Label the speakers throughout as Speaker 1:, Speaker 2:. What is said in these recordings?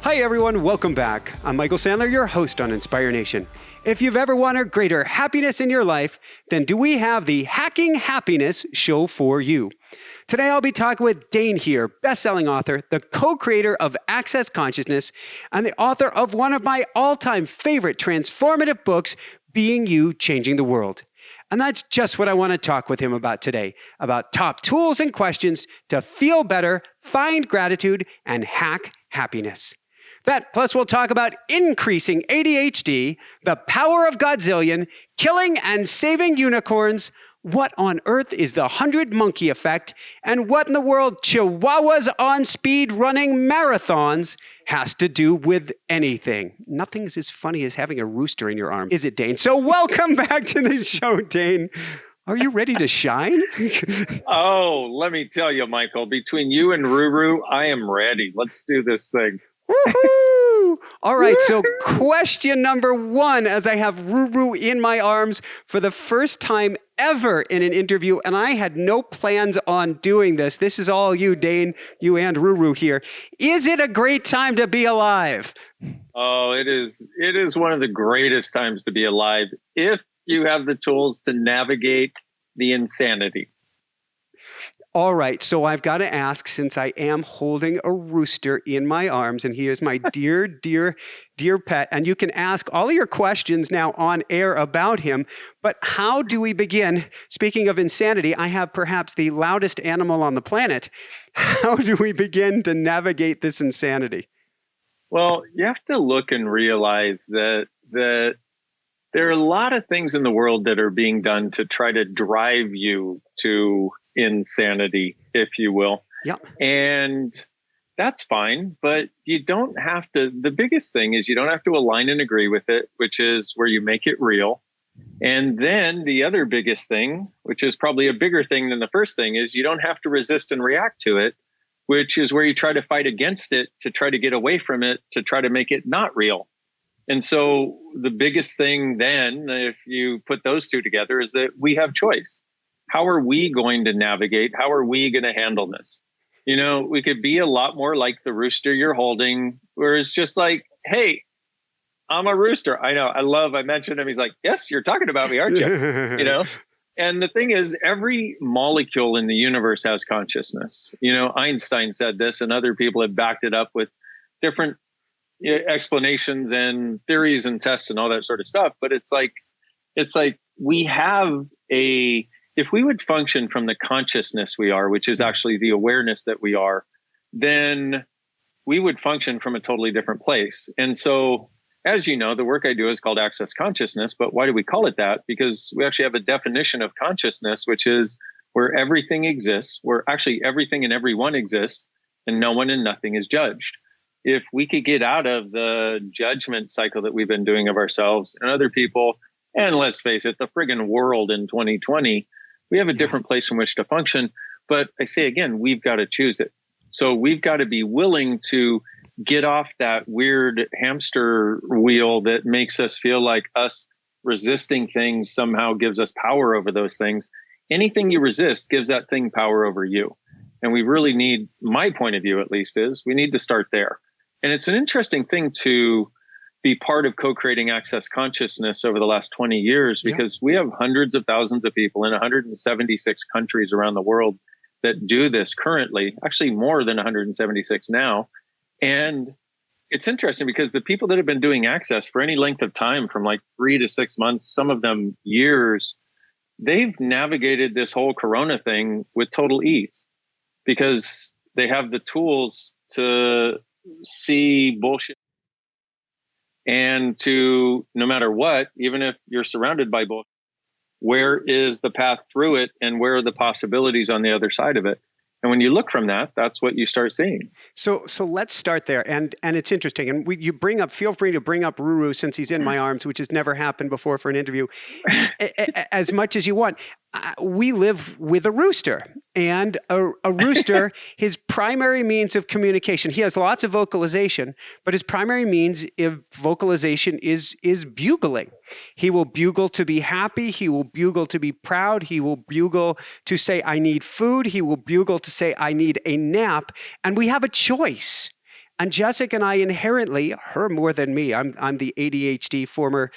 Speaker 1: Hi everyone, welcome back. I'm Michael Sandler, your host on Inspire Nation. If you've ever wanted greater happiness in your life, then do we have the Hacking Happiness show for you. Today I'll be talking with Dain Heer, best-selling author, the co-creator of Access Consciousness, and the author of one of my all-time favorite transformative books, Being You, Changing the World. And that's just what I want to talk with him about today, about top tools and questions to feel better, find gratitude, and hack happiness. That, plus we'll talk about increasing ADHD, the power of Godzillion, killing and saving unicorns, what on earth is the 100 monkey effect, and what in the world Chihuahuas on speed running marathons has to do with anything. Nothing's as funny as having a rooster in your arm, is it, Dain? So welcome back to the show, Dain. Are you ready to shine?
Speaker 2: Oh, let me tell you, Michael, between you and Ruru, I am ready. Let's do this thing.
Speaker 1: Woohoo! All right, so question number one, as I have Ruru in my arms for the first time ever in an interview, and I had no plans on doing this. This is all you, Dain, you and Ruru here. Is it a great time to be alive?
Speaker 2: Oh, it is. It is one of the greatest times to be alive if you have the tools to navigate the insanity.
Speaker 1: All right, so I've got to ask, since I am holding a rooster in my arms, and he is my dear, dear, dear pet, and you can ask all of your questions now on air about him, but how do we begin? Speaking of insanity, I have perhaps the loudest animal on the planet. How do we begin to navigate this insanity?
Speaker 2: Well, you have to look and realize that there are a lot of things in the world that are being done to try to drive you to insanity, if you will.
Speaker 1: Yeah.
Speaker 2: And that's fine, but you don't have to. The biggest thing is you don't have to align and agree with it, which is where you make it real. And then the other biggest thing, which is probably a bigger thing than the first thing, is you don't have to resist and react to it, which is where you try to fight against it, to try to get away from it, to try to make it not real. And so the biggest thing then, if you put those two together, is that we have choice. How are we going to navigate? How are we going to handle this? You know, we could be a lot more like the rooster you're holding, where it's just like, hey, I'm a rooster. I know. I mentioned him. He's like, yes, you're talking about me, aren't you? You know? And the thing is, every molecule in the universe has consciousness. You know, Einstein said this, and other people have backed it up with different explanations and theories and tests and all that sort of stuff. But it's like we have if we would function from the consciousness we are, which is actually the awareness that we are, then we would function from a totally different place. And so, as you know, the work I do is called Access Consciousness. But why do we call it that? Because we actually have a definition of consciousness, which is where everything exists, where actually everything and everyone exists, and no one and nothing is judged. If we could get out of the judgment cycle that we've been doing of ourselves and other people, and let's face it, the friggin' world in 2020, we have a different place from which to function. But I say again, we've got to choose it. So we've got to be willing to get off that weird hamster wheel that makes us feel like us resisting things somehow gives us power over those things. Anything you resist gives that thing power over you. And we really need, my point of view at least, is we need to start there. And it's an interesting thing to be part of co-creating Access Consciousness over the last 20 years, because we have hundreds of thousands of people in 176 countries around the world that do this currently, actually more than 176 now. And it's interesting because the people that have been doing Access for any length of time, from like 3 to 6 months, some of them years, they've navigated this whole Corona thing with total ease because they have the tools to see bullshit. And to, no matter what, even if you're surrounded by bullshit, where is the path through it and where are the possibilities on the other side of it? And when you look from that, that's what you start seeing.
Speaker 1: So let's start there. And it's interesting. And feel free to bring up Ruru since he's in my arms, which has never happened before for an interview, as much as you want. We live with a rooster. And a rooster, his primary means of communication, he has lots of vocalization, but his primary means of vocalization is bugling. He will bugle to be happy. He will bugle to be proud. He will bugle to say, I need food. He will bugle to say, I need a nap. And we have a choice. And Jessica and I inherently, her more than me, I'm the ADHD former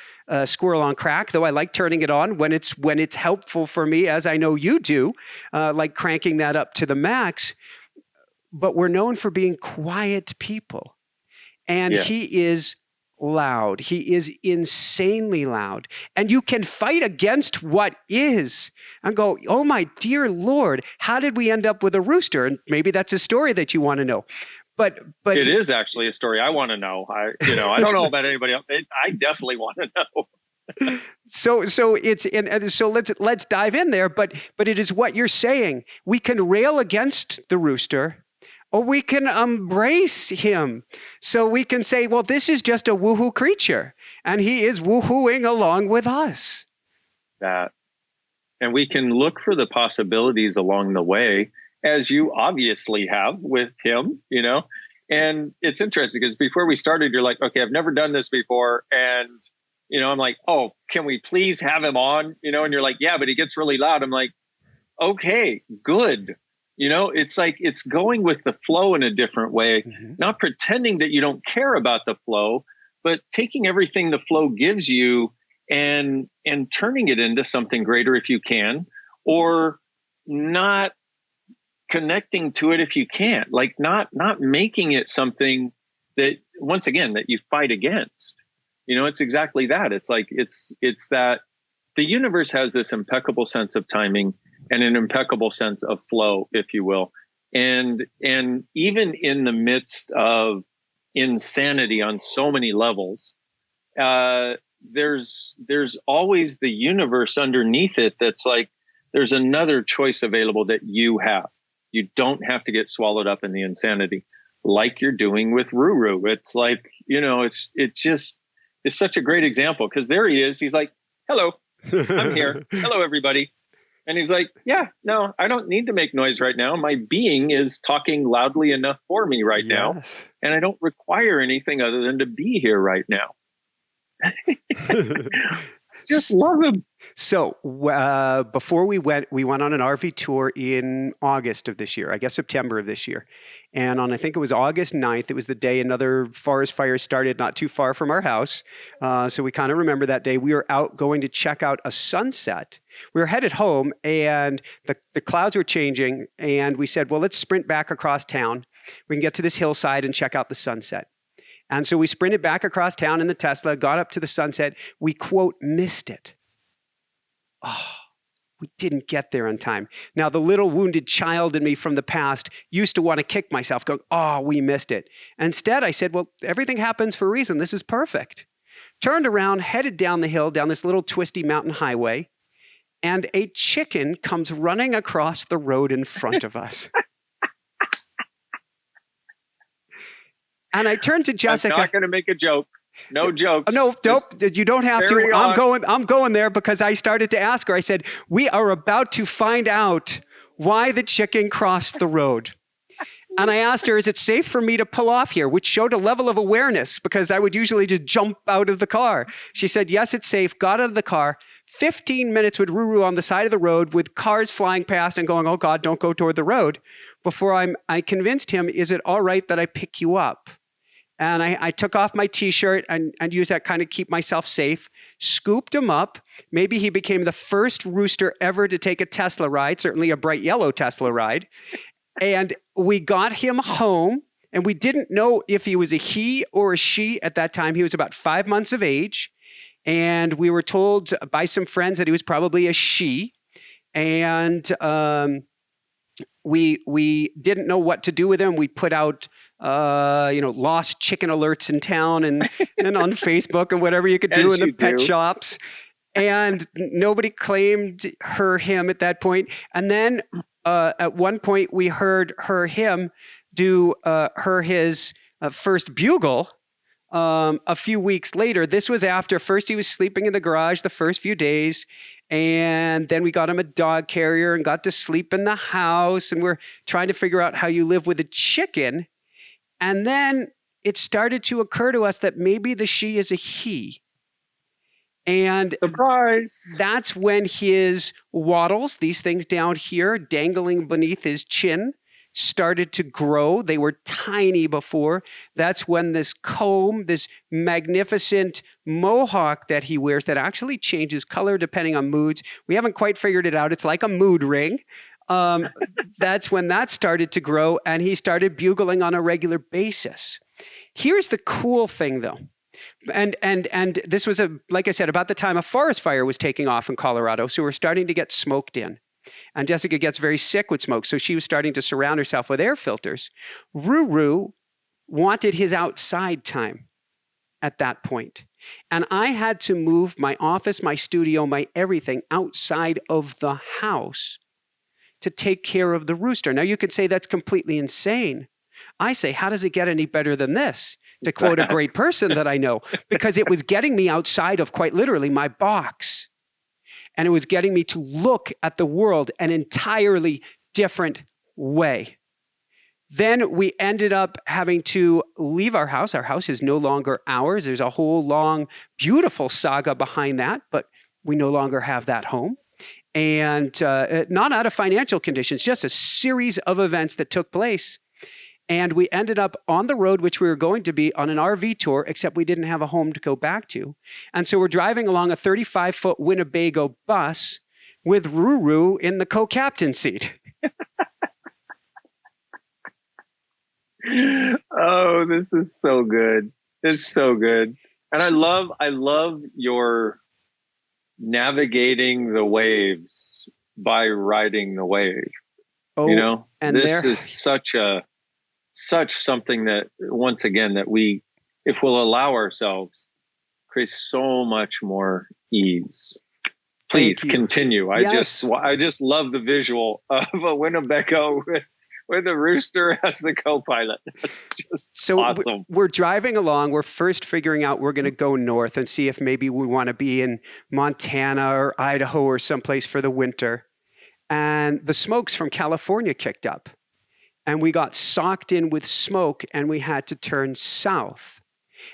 Speaker 1: squirrel on crack, though I like turning it on when it's helpful for me, as I know you do, like cranking that up to the max. But we're known for being quiet people. And
Speaker 2: Yes.
Speaker 1: he is loud. He is insanely loud. And you can fight against what is and go, oh my dear Lord, how did we end up with a rooster? And maybe that's a story that you want to know. But
Speaker 2: it is actually a story I want to know. I don't know about anybody else. I definitely want to know.
Speaker 1: So let's dive in there. But it is what you're saying. We can rail against the rooster, or we can embrace him. So we can say, well, this is just a woohoo creature, and he is woohooing along with us.
Speaker 2: That, and we can look for the possibilities along the way, as you obviously have with him, and it's interesting because before we started, you're like, okay, I've never done this before. And, I'm like, oh, can we please have him on? And you're like, yeah, but he gets really loud. I'm like, okay, good. It's like, it's going with the flow in a different way, not pretending that you don't care about the flow, but taking everything the flow gives you and turning it into something greater if you can, or not connecting to it if you can't, like not making it something that, once again, that you fight against. It's exactly that. It's like, it's that the universe has this impeccable sense of timing and an impeccable sense of flow, if you will. And even in the midst of insanity on so many levels, there's always the universe underneath it that's like, there's another choice available that you have. You don't have to get swallowed up in the insanity like you're doing with Ruru. It's like, it's such a great example, because there he is. He's like, hello, I'm here. Hello, everybody. And he's like, yeah, no, I don't need to make noise right now. My being is talking loudly enough for me right now. And I don't require anything other than to be here right now. Just love him.
Speaker 1: So before we went on an RV tour in August of this year, I guess September of this year. And I think it was August 9th, it was the day another forest fire started not too far from our house. So we kind of remember that day. We were out going to check out a sunset. We were headed home, and the clouds were changing. And we said, well, let's sprint back across town. We can get to this hillside and check out the sunset. And so we sprinted back across town in the Tesla, got up to the sunset. We, quote, missed it. Oh, we didn't get there on time. Now, the little wounded child in me from the past used to want to kick myself, going, oh, we missed it. Instead, I said, well, everything happens for a reason. This is perfect. Turned around, headed down the hill, down this little twisty mountain highway, and a chicken comes running across the road in front of us. And I turned to Jessica.
Speaker 2: I'm not going to make a joke. No jokes.
Speaker 1: No, nope. You don't have to. I'm going there because I started to ask her. I said, we are about to find out why the chicken crossed the road. And I asked her, is it safe for me to pull off here? Which showed a level of awareness, because I would usually just jump out of the car. She said, yes, it's safe. Got out of the car. 15 minutes with Ruru on the side of the road with cars flying past and going, oh God, don't go toward the road. Before I convinced him, is it all right that I pick you up? And I took off my T-shirt and used that kind of keep myself safe, scooped him up. Maybe he became the first rooster ever to take a Tesla ride, certainly a bright yellow Tesla ride. And we got him home, and we didn't know if he was a he or a she at that time. He was about 5 months of age. And we were told by some friends that he was probably a she. And we didn't know what to do with him. We put out lost chicken alerts in town and on Facebook and whatever you could do in the pet shops. And nobody claimed him at that point. And then at one point we heard him do his first bugle a few weeks later. This was after first he was sleeping in the garage the first few days. And then we got him a dog carrier and got to sleep in the house. And we're trying to figure out how you live with a chicken. And then it started to occur to us that maybe the she is a he. And
Speaker 2: surprise!
Speaker 1: That's when his wattles, these things down here dangling beneath his chin, started to grow. They were tiny before. That's when this comb, this magnificent mohawk that he wears that actually changes color depending on moods. We haven't quite figured it out. It's like a mood ring. That's when that started to grow, and he started bugling on a regular basis. Here's the cool thing, though. And this was, like I said, about the time a forest fire was taking off in Colorado. So we're starting to get smoked in. And Jessica gets very sick with smoke. So she was starting to surround herself with air filters. Ruru wanted his outside time at that point. And I had to move my office, my studio, my everything outside of the house to take care of the rooster. Now you could say that's completely insane. I say, how does it get any better than this? To quote a great person that I know, because it was getting me outside of quite literally my box. And it was getting me to look at the world an entirely different way. Then we ended up having to leave our house. Our house is no longer ours. There's a whole long, beautiful saga behind that, but we no longer have that home. And not out of financial conditions, just a series of events that took place. And we ended up on the road, which we were going to be on an RV tour, except we didn't have a home to go back to. And so we're driving along a 35-foot Winnebago bus with Ruru in the co-captain seat.
Speaker 2: Oh, this is so good. It's so good. And I love your navigating the waves by riding the wave.
Speaker 1: Oh,
Speaker 2: you know,
Speaker 1: and
Speaker 2: this is such something that, once again, that we, if we'll allow ourselves, creates so much more ease. Please continue.
Speaker 1: Yes.
Speaker 2: I just love the visual of a Winnebago with a rooster as the co-pilot. That's just
Speaker 1: so
Speaker 2: awesome.
Speaker 1: We're driving along. We're first figuring out we're going to go north and see if maybe we want to be in Montana or Idaho or someplace for the winter. And the smokes from California kicked up. And we got socked in with smoke, and we had to turn south.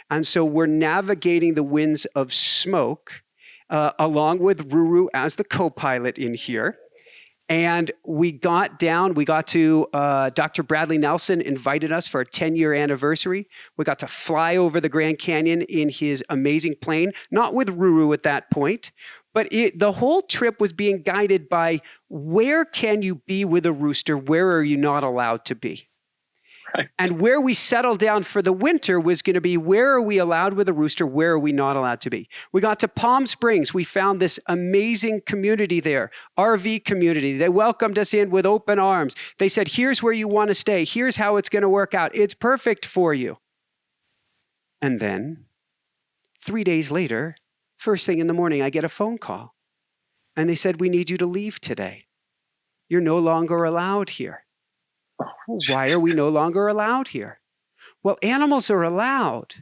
Speaker 1: And so we're navigating the winds of smoke along with Ruru as the co-pilot in here. And we got to Dr. Bradley Nelson invited us for a 10-year anniversary. We got to fly over the Grand Canyon in his amazing plane, not with Ruru at that point, but the whole trip was being guided by where can you be with a rooster? Where are you not allowed to be? Right. And where we settled down for the winter was going to be where are we allowed with a rooster? Where are we not allowed to be? We got to Palm Springs. We found this amazing community there, RV community. They welcomed us in with open arms. They said, here's where you want to stay. Here's how it's going to work out. It's perfect for you. And then 3 days later, first thing in the morning, I get a phone call. And they said, we need you to leave today. You're no longer allowed here. Why are we no longer allowed here? Well, animals are allowed.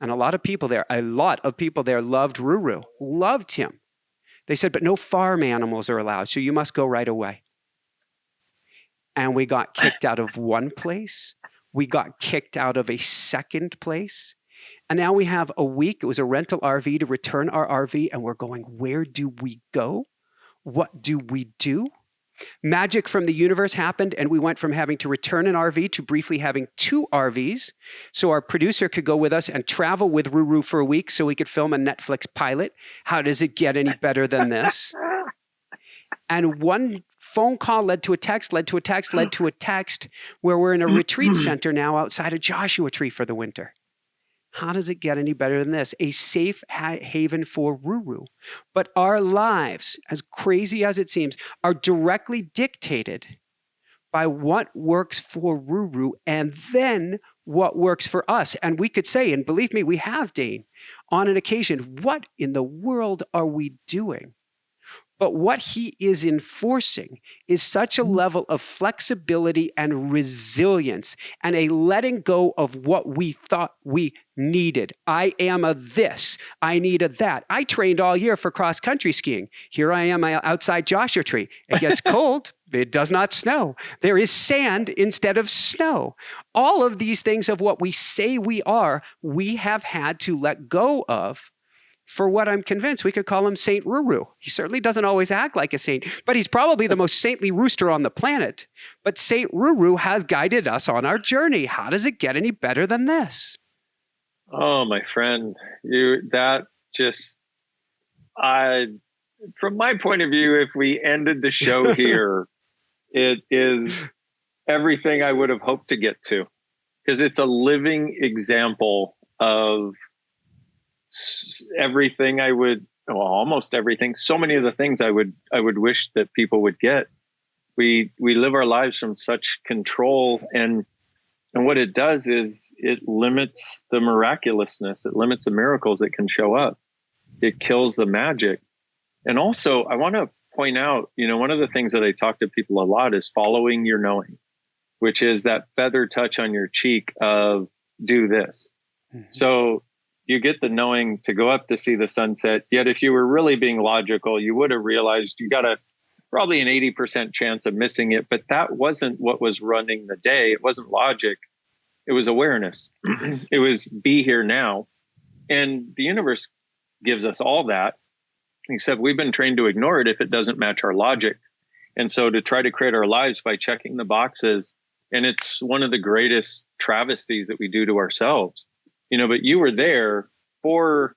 Speaker 1: And a lot of people there loved Ruru, loved him. They said, but no farm animals are allowed, so you must go right away. And we got kicked out of one place. We got kicked out of a second place. And now we have a week. It was a rental RV to return our RV. And we're going, where do we go? What do we do? Magic from the universe happened, and we went from having to return an RV to briefly having 2 RVs. So our producer could go with us and travel with Ruru for a week so we could film a Netflix pilot. How does it get any better than this? And one phone call led to a text, led to a text, led to a text, where we're in a retreat center now outside of Joshua Tree for the winter. How does it get any better than this? A safe haven for Ruru. But our lives, as crazy as it seems, are directly dictated by what works for Ruru and then what works for us. And we could say, and believe me, we have, Dain, on an occasion, what in the world are we doing? But what he is enforcing is such a level of flexibility and resilience and a letting go of what we thought we needed. I am a this. I need a that. I trained all year for cross-country skiing. Here I am outside Joshua Tree. It gets cold. It does not snow. There is sand instead of snow. All of these things of what we say we are, we have had to let go of for what I'm convinced we could call him Saint Ruru. He certainly doesn't always act like a saint, but he's probably the most saintly rooster on the planet. But Saint Ruru has guided us on our journey. How does it get any better than this?
Speaker 2: Oh, my friend, from my point of view, if we ended the show here, it is everything I would have hoped to get to, because it's a living example of everything almost everything. So many of the things I would wish that people would get. We live our lives from such control, and what it does is it limits the miraculousness. It limits the miracles that can show up. It kills the magic. And also, I want to point out, one of the things that I talk to people a lot is following your knowing, which is that feather touch on your cheek of do this. Mm-hmm. So you get the knowing to go up to see the sunset. Yet if you were really being logical, you would have realized you got probably an 80% chance of missing it. But that wasn't what was running the day. It wasn't logic. It was awareness. It was be here now. And the universe gives us all that, except we've been trained to ignore it if it doesn't match our logic. And so to try to create our lives by checking the boxes, and it's one of the greatest travesties that we do to ourselves. But you were there for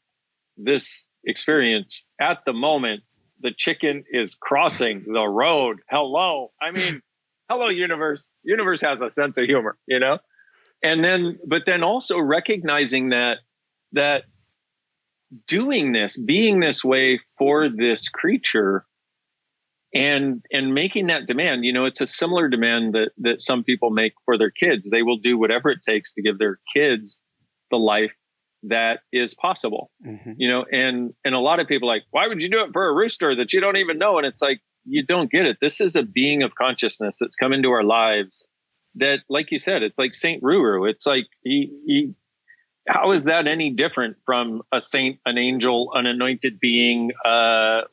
Speaker 2: this experience at the moment the chicken is crossing the road. Hello. I mean, hello, universe. Universe has a sense of humor, but then also recognizing that doing this, being this way for this creature and making that demand, it's a similar demand that some people make for their kids. They will do whatever it takes to give their kids the life that is possible, and a lot of people are like, why would you do it for a rooster that you don't even know? And it's like, you don't get it. This is a being of consciousness that's come into our lives that, like you said, it's like Saint Ruru. It's like how is that any different from a saint, an angel, an anointed being,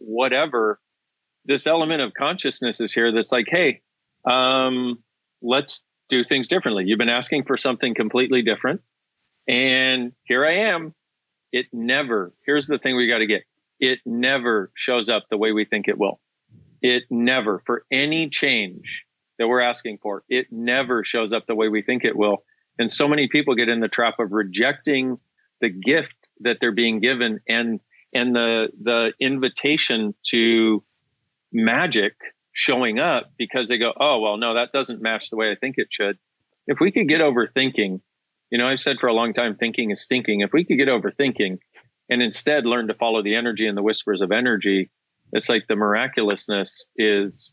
Speaker 2: whatever? This element of consciousness is here that's like, hey, let's do things differently. You've been asking for something completely different. And here I am. Here's the thing we got to get. It never shows up the way we think it will. It never, for any change that we're asking for, it never shows up the way we think it will. And so many people get in the trap of rejecting the gift that they're being given and the invitation to magic showing up, because they go, oh, well, no, that doesn't match the way I think it should. If we could get over thinking, I've said for a long time, thinking is stinking. If we could get over thinking and instead learn to follow the energy and the whispers of energy, it's like the miraculousness is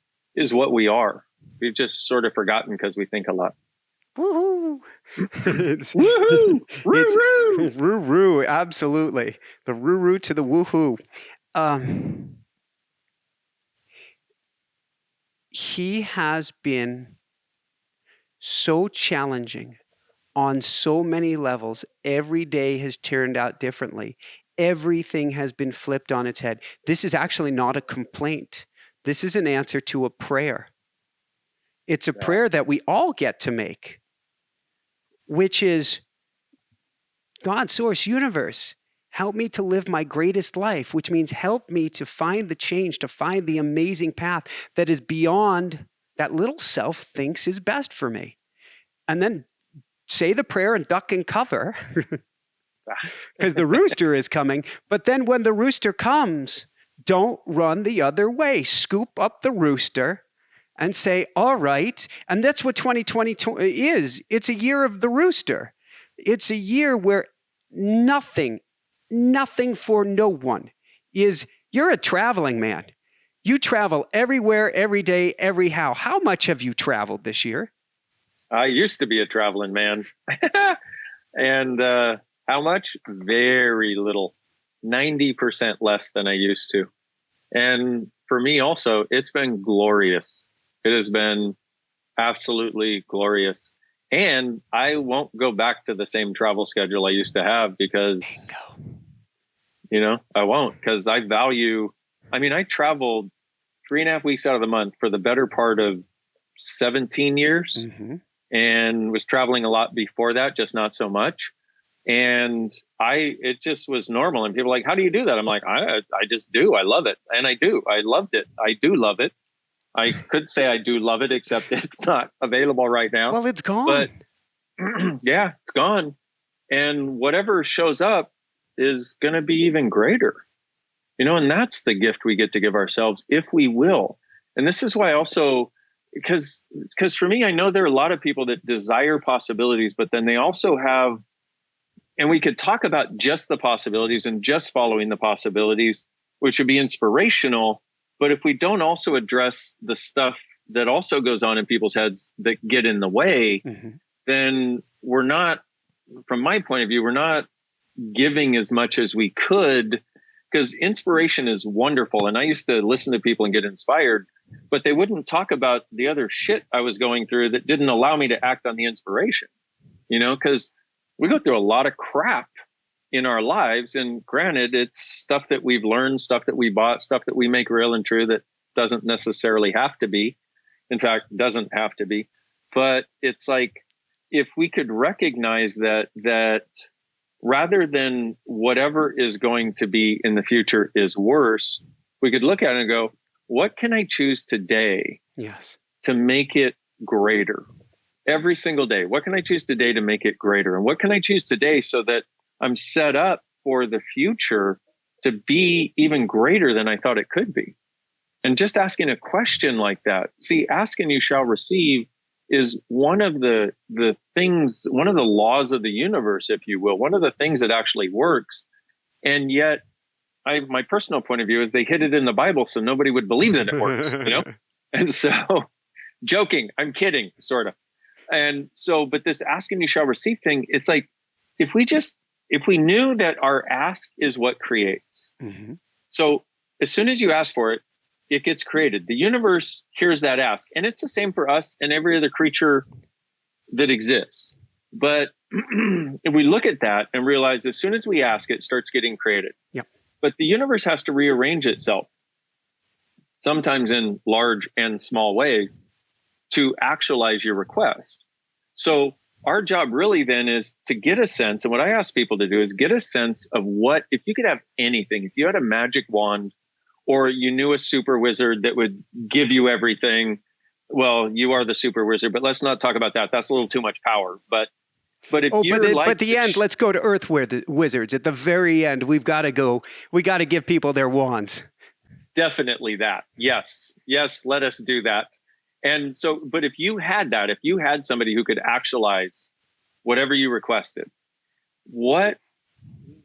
Speaker 2: what we are. We've just sort of forgotten because we think a lot.
Speaker 1: Woohoo!
Speaker 2: Woohoo! Roo-roo!
Speaker 1: Roo-roo, absolutely. The roo-roo to the woohoo. He has been so challenging on so many levels. Every day has turned out differently. Everything has been flipped on its head. This is actually not a complaint. This is an answer to a prayer. It's a prayer that we all get to make, which is, God, source, universe, help me to live my greatest life, which means help me to find the change, to find the amazing path that is beyond that little self thinks is best for me. And then say the prayer and duck and cover because the rooster is coming. But then when the rooster comes, don't run the other way. Scoop up the rooster and say, all right. And that's what 2020 is. It's a year of the rooster. It's a year where nothing for no one is, you're a traveling man. You travel everywhere, every day, every how. How much have you traveled this year?
Speaker 2: I used to be a traveling man. And how much? Very little. 90% less than I used to. And for me also, it's been glorious. It has been absolutely glorious. And I won't go back to the same travel schedule I used to have because, I won't, because I traveled 3.5 weeks out of the month for the better part of 17 years. Mm-hmm. And was traveling a lot before that, just not so much. And it just was normal. And people were like, how do you do that? I'm like, I just do. I love it. And I do. I loved it. I do love it. I could say I do love it, except it's not available right now.
Speaker 1: Well, it's gone.
Speaker 2: But yeah, it's gone. And whatever shows up is going to be even greater, and that's the gift we get to give ourselves if we will. And this is why also, because for me, I know there are a lot of people that desire possibilities, but then they also have, and we could talk about just the possibilities and just following the possibilities, which would be inspirational. But if we don't also address the stuff that also goes on in people's heads that get in the way, then we're not, from my point of view, we're not giving as much as we could, because inspiration is wonderful. And I used to listen to people and get inspired, but they wouldn't talk about the other shit I was going through that didn't allow me to act on the inspiration, because we go through a lot of crap in our lives. And granted, it's stuff that we've learned, stuff that we bought, stuff that we make real and true that doesn't necessarily have to be. In fact, doesn't have to be. But it's like, if we could recognize that rather than whatever is going to be in the future is worse, we could look at it and go, what can I choose today to make it greater? Every single day. What can I choose today to make it greater? And what can I choose today so that I'm set up for the future to be even greater than I thought it could be? And just asking a question like that. See, ask and you shall receive is one of the things, one of the laws of the universe, if you will, one of the things that actually works. And yet, my personal point of view is they hid it in the Bible so nobody would believe that it works, And so, joking, I'm kidding, sort of. And so, but this ask and you shall receive thing, it's like, if we knew that our ask is what creates. So as soon as you ask for it, it gets created. The universe hears that ask. And it's the same for us and every other creature that exists. But if we look at that and realize as soon as we ask, it starts getting created. But the universe has to rearrange itself, sometimes in large and small ways, to actualize your request. So our job really then is to get a sense, and what I ask people to do is get a sense of what, if you could have anything, if you had a magic wand, or you knew a super wizard that would give you everything. Well, you are the super wizard, but let's not talk about that. That's a little too much power. But if
Speaker 1: but the end, let's go to Earth wizards. At the very end, we got to give people their wands.
Speaker 2: Definitely that. Yes, let us do that. And so, but if you had somebody who could actualize whatever you requested, what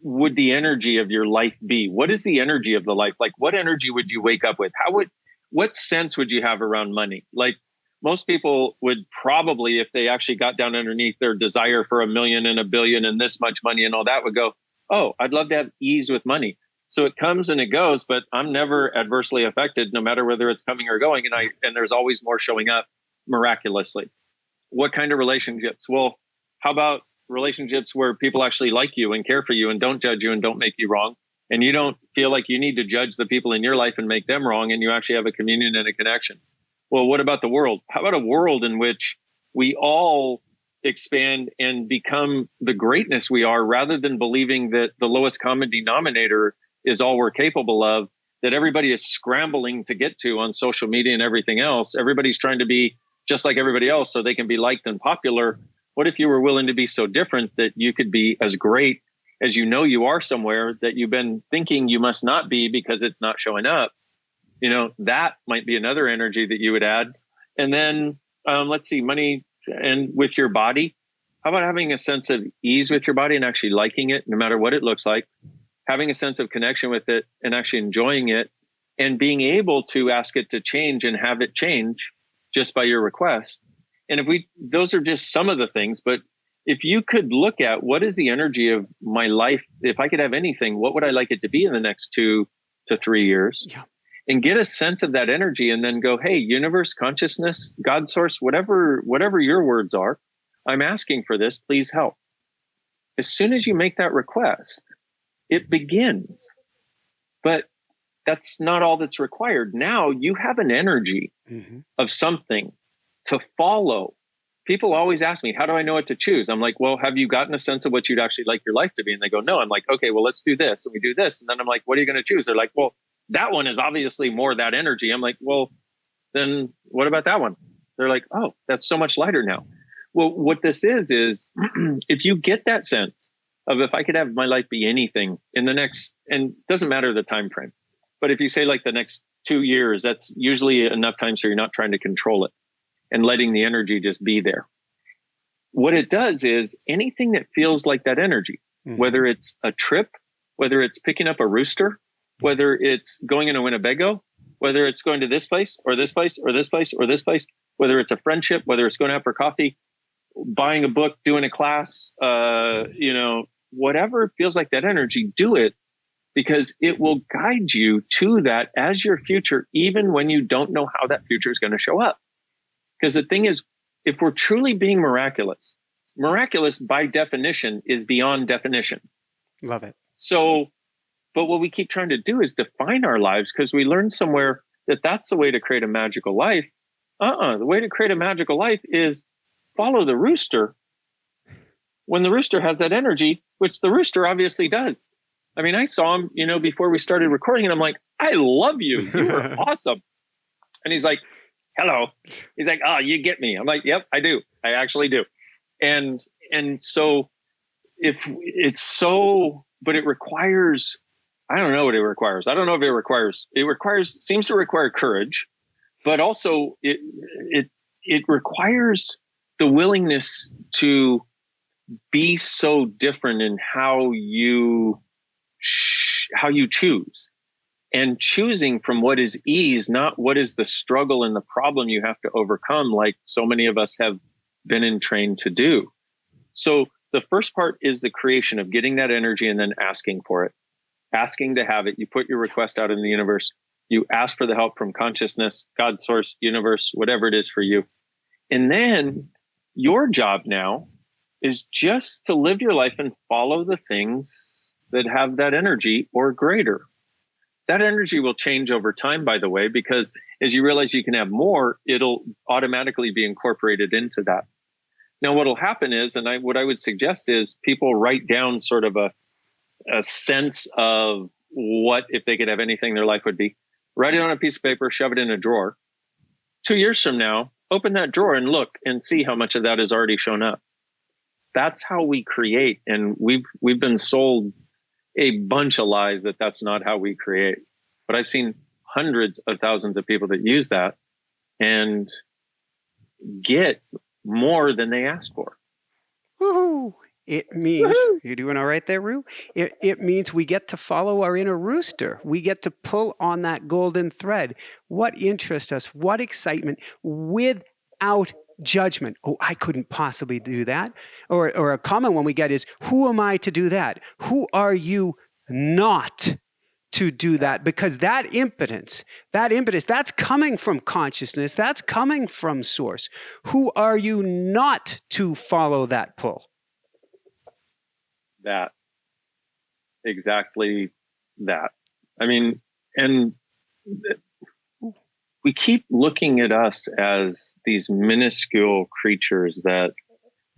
Speaker 2: would the energy of your life be? What is the energy of the life? Like, what energy would you wake up with? What sense would you have around money? Like, most people would probably, if they actually got down underneath their desire for 1 million and 1 billion and this much money and all that, would go, oh, I'd love to have ease with money. So it comes and it goes, but I'm never adversely affected, no matter whether it's coming or going. And there's always more showing up miraculously. What kind of relationships? Well, how about relationships where people actually like you and care for you and don't judge you and don't make you wrong? And you don't feel like you need to judge the people in your life and make them wrong, and you actually have a communion and a connection. Well, what about the world? How about a world in which we all expand and become the greatness we are, rather than believing that the lowest common denominator is all we're capable of, that everybody is scrambling to get to on social media and everything else. Everybody's trying to be just like everybody else so they can be liked and popular. What if you were willing to be so different that you could be as great as you know you are somewhere that you've been thinking you must not be because it's not showing up? That might be another energy that you would add. And then let's see, money and with your body. How about having a sense of ease with your body and actually liking it, no matter what it looks like, having a sense of connection with it and actually enjoying it, and being able to ask it to change and have it change just by your request. And those are just some of the things, but if you could look at what is the energy of my life, if I could have anything, what would I like it to be in the next 2 to 3 years? Yeah. And get a sense of that energy, and then go, hey, universe, consciousness, God source, whatever your words are, I'm asking for this, please help. As soon as you make that request, it begins. But that's not all that's required. Now you have an energy of something to follow people always ask me, how do I know what to choose? I'm like, well, have you gotten a sense of what you'd actually like your life to be? And they go, no. I'm like, okay, well, let's do this. And we do this. And then I'm like, what are you going to choose? They're like, well, that one is obviously more that energy. I'm like, well, then what about that one? They're like, oh, that's so much lighter now. Well, what this is if you get that sense of, if I could have my life be anything in the next, and it doesn't matter the time frame, but if you say like the next 2 years, that's usually enough time so you're not trying to control it and letting the energy just be there. What it does is anything that feels like that energy, whether it's a trip, whether it's picking up a rooster, whether it's going into Winnebago, whether it's going to this place or this place or this place or this place, whether it's a friendship, whether it's going out for coffee, buying a book, doing a class, whatever feels like that energy, do it, because it will guide you to that as your future, even when you don't know how that future is going to show up. Because the thing is, if we're truly being miraculous by definition is beyond definition.
Speaker 1: Love it.
Speaker 2: So, but what we keep trying to do is define our lives, because we learned somewhere that that's the way to create a magical life. The way to create a magical life is follow the rooster when the rooster has that energy, which the rooster obviously does. I mean, I saw him, before we started recording, and I'm like, I love you. You are awesome. And he's like, hello. He's like, oh, you get me. I'm like, yep, I do. I actually do. And so if it's so, but it requires, I don't know what it requires. I don't know if it seems to require courage, but also it requires the willingness to be so different in how you choose, and choosing from what is ease, not what is the struggle and the problem you have to overcome, like so many of us have been trained to do. So the first part is the creation of getting that energy and then asking for it, asking to have it. You put your request out in the universe. You ask for the help from consciousness, God, source, universe, whatever it is for you. And then your job now is just to live your life and follow the things that have that energy or greater. That energy will change over time, by the way, because as you realize you can have more, it'll automatically be incorporated into that. Now, what'll happen is, what I would suggest is people write down sort of a sense of what, if they could have anything, their life would be. Write it on a piece of paper, shove it in a drawer. 2 years from now, open that drawer and look and see how much of that has already shown up. That's how we create. And we've been sold a bunch of lies that that's not how we create. But I've seen hundreds of thousands of people that use that and get more than they asked for.
Speaker 1: Woohoo! It means, you're doing all right there, Roo? It means we get to follow our inner rooster. We get to pull on that golden thread. What interests us, what excitement, without judgment. Oh, I couldn't possibly do that. Or a common one we get is, who am I to do that? Who are you not to do that? Because that impotence, that's coming from consciousness. That's coming from source. Who are you not to follow that pull?
Speaker 2: That. Exactly that. I mean, and we keep looking at us as these minuscule creatures that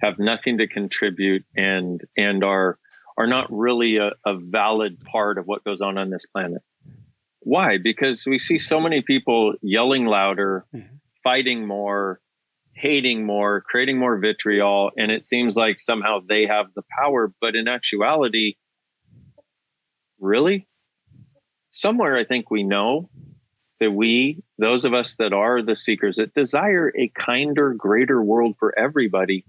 Speaker 2: have nothing to contribute and are not really a valid part of what goes on this planet. Why? Because we see so many people yelling louder, fighting more, hating more, creating more vitriol, and it seems like somehow they have the power. But in actuality, really? Somewhere I think we know that those of us that are the seekers, that desire a kinder, greater world for everybody,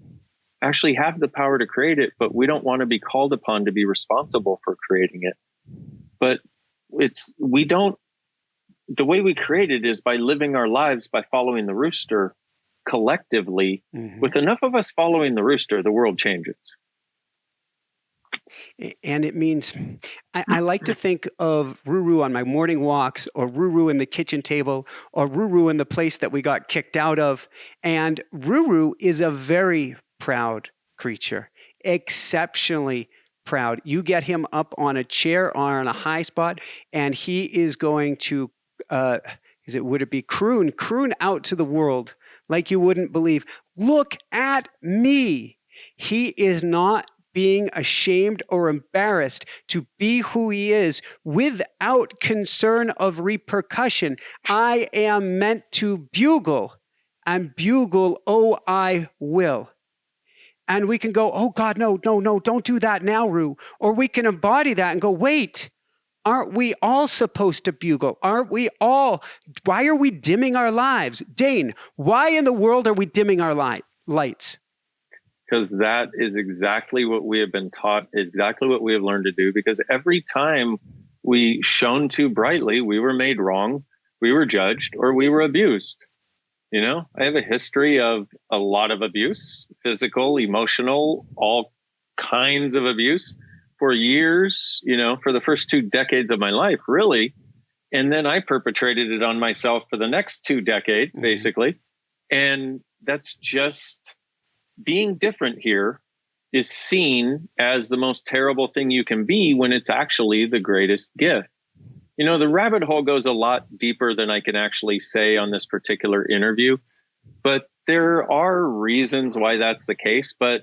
Speaker 2: actually have the power to create it, but we don't want to be called upon to be responsible for creating it. But the way we create it is by living our lives by following the rooster collectively. With enough of us following the rooster, the world changes.
Speaker 1: And it means, I like to think of Ruru on my morning walks, or Ruru in the kitchen table, or Ruru in the place that we got kicked out of. And Ruru is a very proud creature, exceptionally proud. You get him up on a chair or on a high spot, and he is going to would it be croon out to the world like you wouldn't believe. Look at me. He is not being ashamed or embarrassed to be who he is without concern of repercussion. I am meant to bugle, and bugle, oh, I will. And we can go, oh God, no, don't do that now, Roo. Or we can embody that and go, wait, aren't we all supposed to bugle? Aren't we all? Why are we dimming our lives? Dain, why in the world are we dimming our lights?
Speaker 2: Because that is exactly what we have been taught, exactly what we have learned to do. Because every time we shone too brightly, we were made wrong, we were judged, or we were abused. You know, I have a history of a lot of abuse, physical, emotional, all kinds of abuse for years, you know, for the first 2 decades of my life, really. And then I perpetrated it on myself for the next 2 decades, basically. And that's just being different here is seen as the most terrible thing you can be when it's actually the greatest gift. You know, the rabbit hole goes a lot deeper than I can actually say on this particular interview, but there are reasons why that's the case, but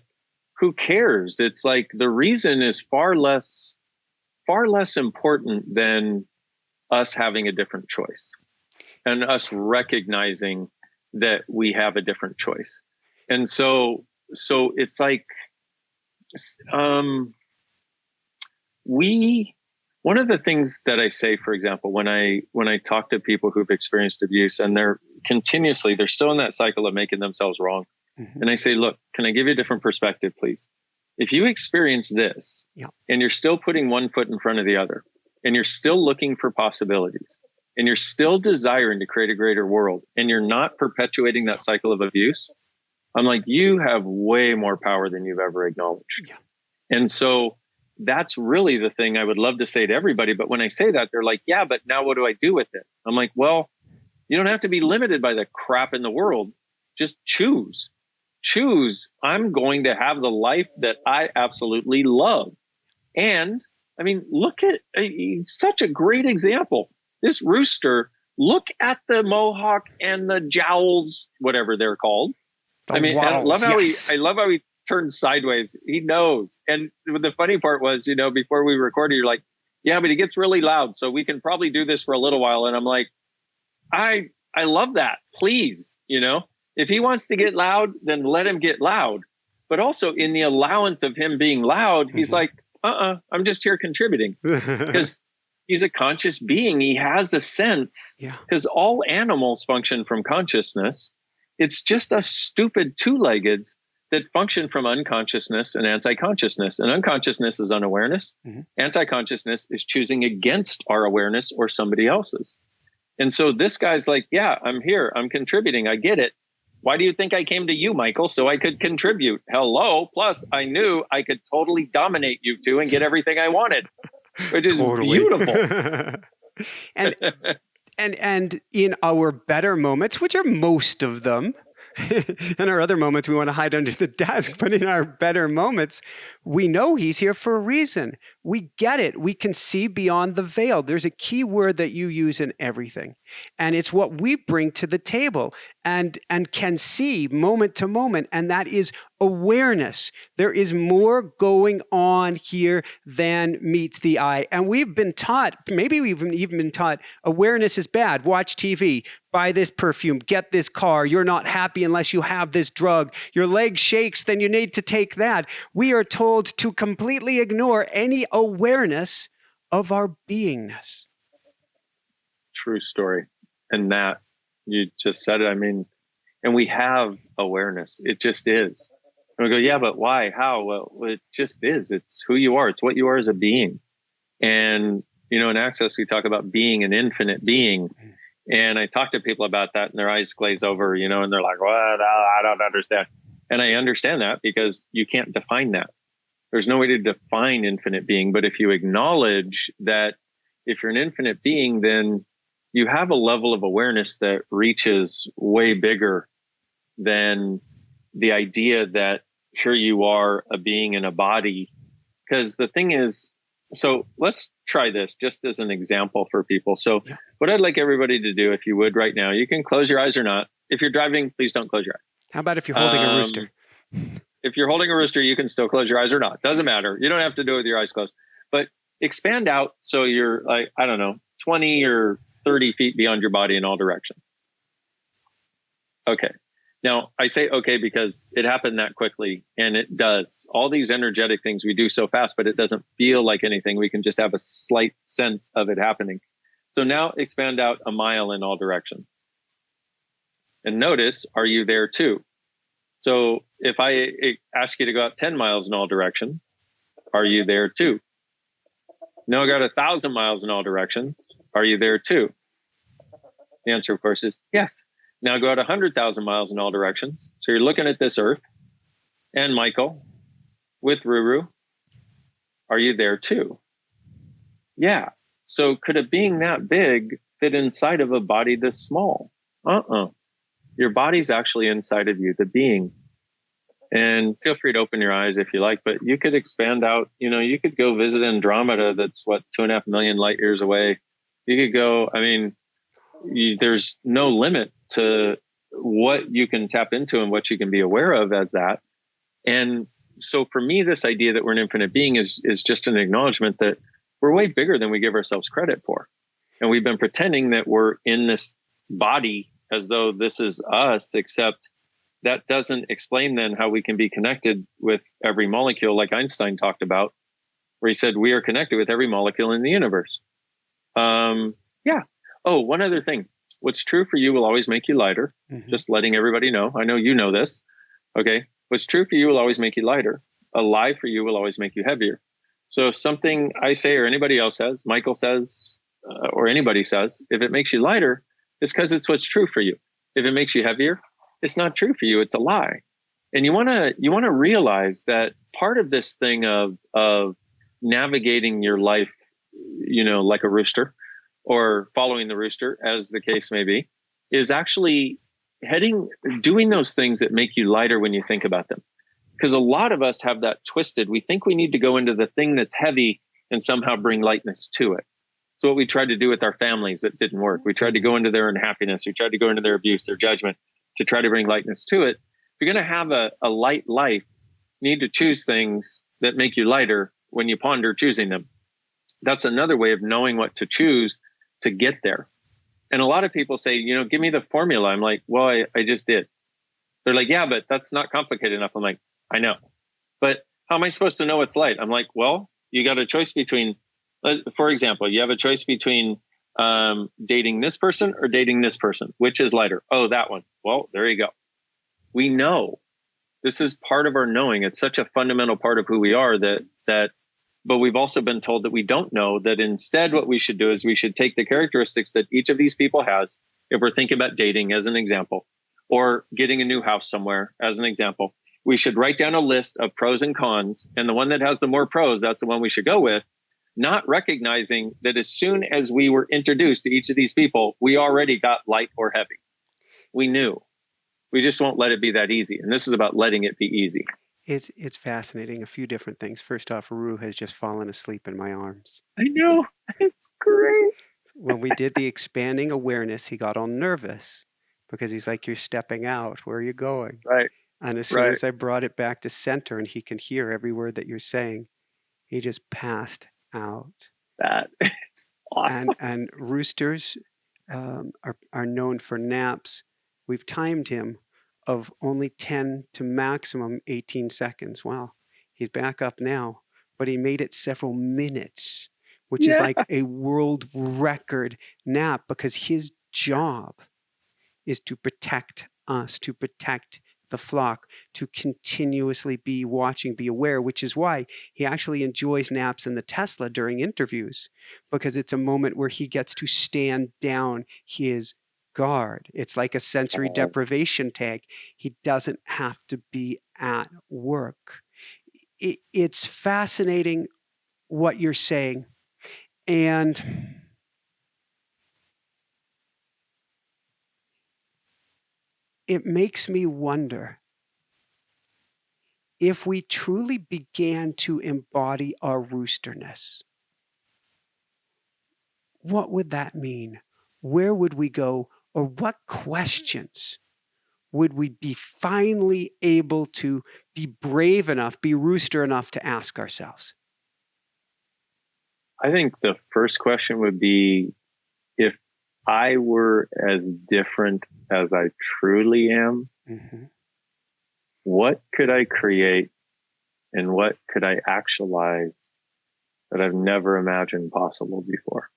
Speaker 2: who cares? It's like the reason is far less important than us having a different choice and us recognizing that we have a different choice. And so it's like, one of the things that I say, for example, when I talk to people who've experienced abuse and they're still in that cycle of making themselves wrong. Mm-hmm. And I say, look, can I give you a different perspective, please? If you experience this and you're still putting one foot in front of the other and you're still looking for possibilities and you're still desiring to create a greater world and you're not perpetuating that cycle of abuse, I'm like, you have way more power than you've ever acknowledged. Yeah. And so that's really the thing I would love to say to everybody. But when I say that, they're like, yeah, but now what do I do with it? I'm like, well, you don't have to be limited by the crap in the world. Just choose. I'm going to have the life that I absolutely love. And I mean, look at such a great example. This Rooster, look at the mohawk and the jowls, whatever they're called. I love how he turned sideways. He knows. And the funny part was, you know, before we recorded, you're like, yeah, but he gets really loud. So we can probably do this for a little while. And I'm like, I love that. Please, you know, if he wants to get loud, then let him get loud. But also in the allowance of him being loud, he's like, I'm just here contributing because he's a conscious being. He has a sense because all animals function from consciousness. It's just us stupid two-leggeds that function from unconsciousness and anti-consciousness. And unconsciousness is unawareness. Mm-hmm. Anti-consciousness is choosing against our awareness or somebody else's. And so this guy's like, yeah, I'm here. I'm contributing. I get it. Why do you think I came to you, Michael? So I could contribute. Hello. Plus, I knew I could totally dominate you two and get everying I wanted, which is beautiful.
Speaker 1: And in our better moments, which are most of them, and our other moments we want to hide under the desk, but in our better moments, we know he's here for a reason. We get it. We can see beyond the veil. There's a key word that you use in everything, and it's what we bring to the table and can see moment to moment, and that is awareness. There is more going on here than meets the eye. And we've been taught, maybe we've even been taught, awareness is bad. Watch TV, buy this perfume, get this car. You're not happy unless you have this drug. Your leg shakes, then you need to take that. We are told to completely ignore any awareness of our beingness.
Speaker 2: True story. And that, you just said it. I mean, and we have awareness. It just is. And we go, yeah, but why? How? Well, it just is. It's who you are. It's what you are as a being. And, you know, in Access, we talk about being an infinite being. And I talk to people about that and their eyes glaze over, you know, and they're like, well, I don't understand. And I understand that because you can't define that. There's no way to define infinite being. But if you acknowledge that if you're an infinite being, then you have a level of awareness that reaches way bigger than the idea that here you are, a being in a body. Because the thing is, so let's try this just as an example for people. So what I'd like everybody to do, if you would right now, you can close your eyes or not. If you're driving, please don't close your eyes.
Speaker 1: How about if you're holding a rooster?
Speaker 2: If you're holding a rooster, you can still close your eyes or not. Doesn't matter. You don't have to do it with your eyes closed. But expand out so you're like, I don't know, 20 or 30 feet beyond your body in all directions. Okay. Now, I say okay because it happened that quickly, and it does. All these energetic things we do so fast, but it doesn't feel like anything. We can just have a slight sense of it happening. So now expand out a mile in all directions. And notice, are you there too? So if I ask you to go out 10 miles in all directions, are you there too? No, I got 1,000 miles in all directions. Are you there too? The answer, of course, is yes. Now go out 100,000 miles in all directions. So you're looking at this Earth and Michael with Ruru. Are you there too? Yeah. So could a being that big fit inside of a body this small? Your body's actually inside of you, the being. And feel free to open your eyes if you like, but you could expand out, you could go visit Andromeda that's 2.5 million light years away. You could go, there's no limit to what you can tap into and what you can be aware of as that. And so for me, this idea that we're an infinite being is just an acknowledgement that we're way bigger than we give ourselves credit for. And we've been pretending that we're in this body as though this is us, except that doesn't explain then how we can be connected with every molecule, like Einstein talked about, where he said we are connected with every molecule in the universe. Yeah. Oh, one other thing. What's true for you will always make you lighter. Mm-hmm. Just letting everybody know. I know you know this. Okay. What's true for you will always make you lighter. A lie for you will always make you heavier. So if something I say or anybody else says, Michael says, or anybody says, if it makes you lighter, it's because it's what's true for you. If it makes you heavier, it's not true for you. It's a lie. And you want to realize that part of this thing of navigating your life, like a rooster, or following the rooster, as the case may be, is actually doing those things that make you lighter when you think about them. Because a lot of us have that twisted. We think we need to go into the thing that's heavy and somehow bring lightness to it. So what we tried to do with our families, that didn't work. We tried to go into their unhappiness. We tried to go into their abuse, their judgment, to try to bring lightness to it. If you're going to have a light life, you need to choose things that make you lighter when you ponder choosing them. That's another way of knowing what to choose to get there. And a lot of people say, give me the formula. I'm like, well, I just did. They're like, yeah, but that's not complicated enough. I'm like, I know. But how am I supposed to know it's light? I'm like, well, you got a choice between, for example, you have a choice between dating this person or dating this person. Which is lighter? Oh, that one. Well, there you go. We know. This is part of our knowing. It's such a fundamental part of who we are but we've also been told that we don't know, that instead what we should do is we should take the characteristics that each of these people has. If we're thinking about dating as an example, or getting a new house somewhere as an example, we should write down a list of pros and cons. And the one that has the more pros, that's the one we should go with, not recognizing that as soon as we were introduced to each of these people, we already got light or heavy. We knew. We just won't let it be that easy. And this is about letting it be easy.
Speaker 1: It's fascinating. A few different things. First off, Ruru has just fallen asleep in my arms.
Speaker 2: I know. It's great.
Speaker 1: When we did the expanding awareness, he got all nervous because he's like, you're stepping out. Where are you going?
Speaker 2: Right.
Speaker 1: And as soon as I brought it back to center and he can hear every word that you're saying, he just passed out.
Speaker 2: That is awesome.
Speaker 1: And roosters are known for naps. We've timed him of only 10 to maximum 18 seconds. Wow. He's back up now, but he made it several minutes, which is like a world record nap, because his job is to protect us, to protect the flock, to continuously be watching, be aware, which is why he actually enjoys naps in the Tesla during interviews, because it's a moment where he gets to stand down his guard. It's like a sensory deprivation tag. He doesn't have to be at work. It's fascinating what you're saying. And it makes me wonder if we truly began to embody our roosterness, what would that mean? where would we go, or what questions would we be finally able to be brave enough, be rooster enough to ask ourselves?
Speaker 2: I think the first question would be, if I were as different as I truly am, what could I create and what could I actualize that I've never imagined possible before?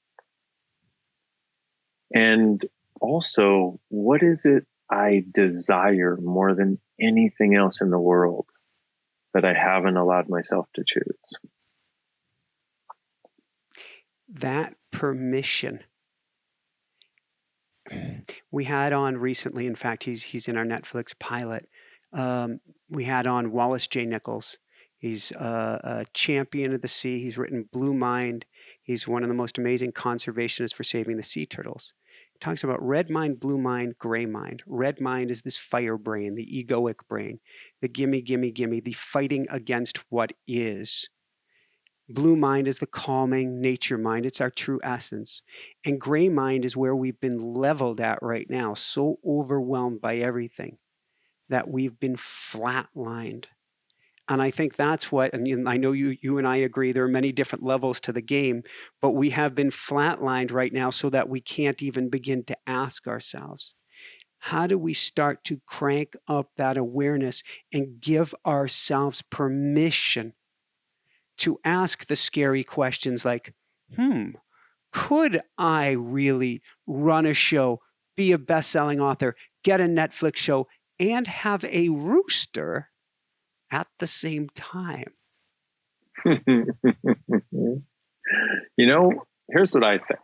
Speaker 2: And also, what is it I desire more than anything else in the world that I haven't allowed myself to choose?
Speaker 1: That permission. We had on recently, in fact, he's in our Netflix pilot. We had on Wallace J. Nichols. He's a champion of the sea. He's written Blue Mind. He's one of the most amazing conservationists for saving the sea turtles. He talks about red mind, blue mind, gray mind. Red mind is this fire brain, the egoic brain, the gimme, gimme, gimme, the fighting against what is. Blue mind is the calming nature mind. It's our true essence. And gray mind is where we've been leveled at right now, so overwhelmed by everything that we've been flatlined. And I think that's what, and I know you and I agree, there are many different levels to the game, but we have been flatlined right now so that we can't even begin to ask ourselves, how do we start to crank up that awareness and give ourselves permission to ask the scary questions like, could I really run a show, be a best-selling author, get a Netflix show, and have a rooster at the same time?
Speaker 2: Here's what I say.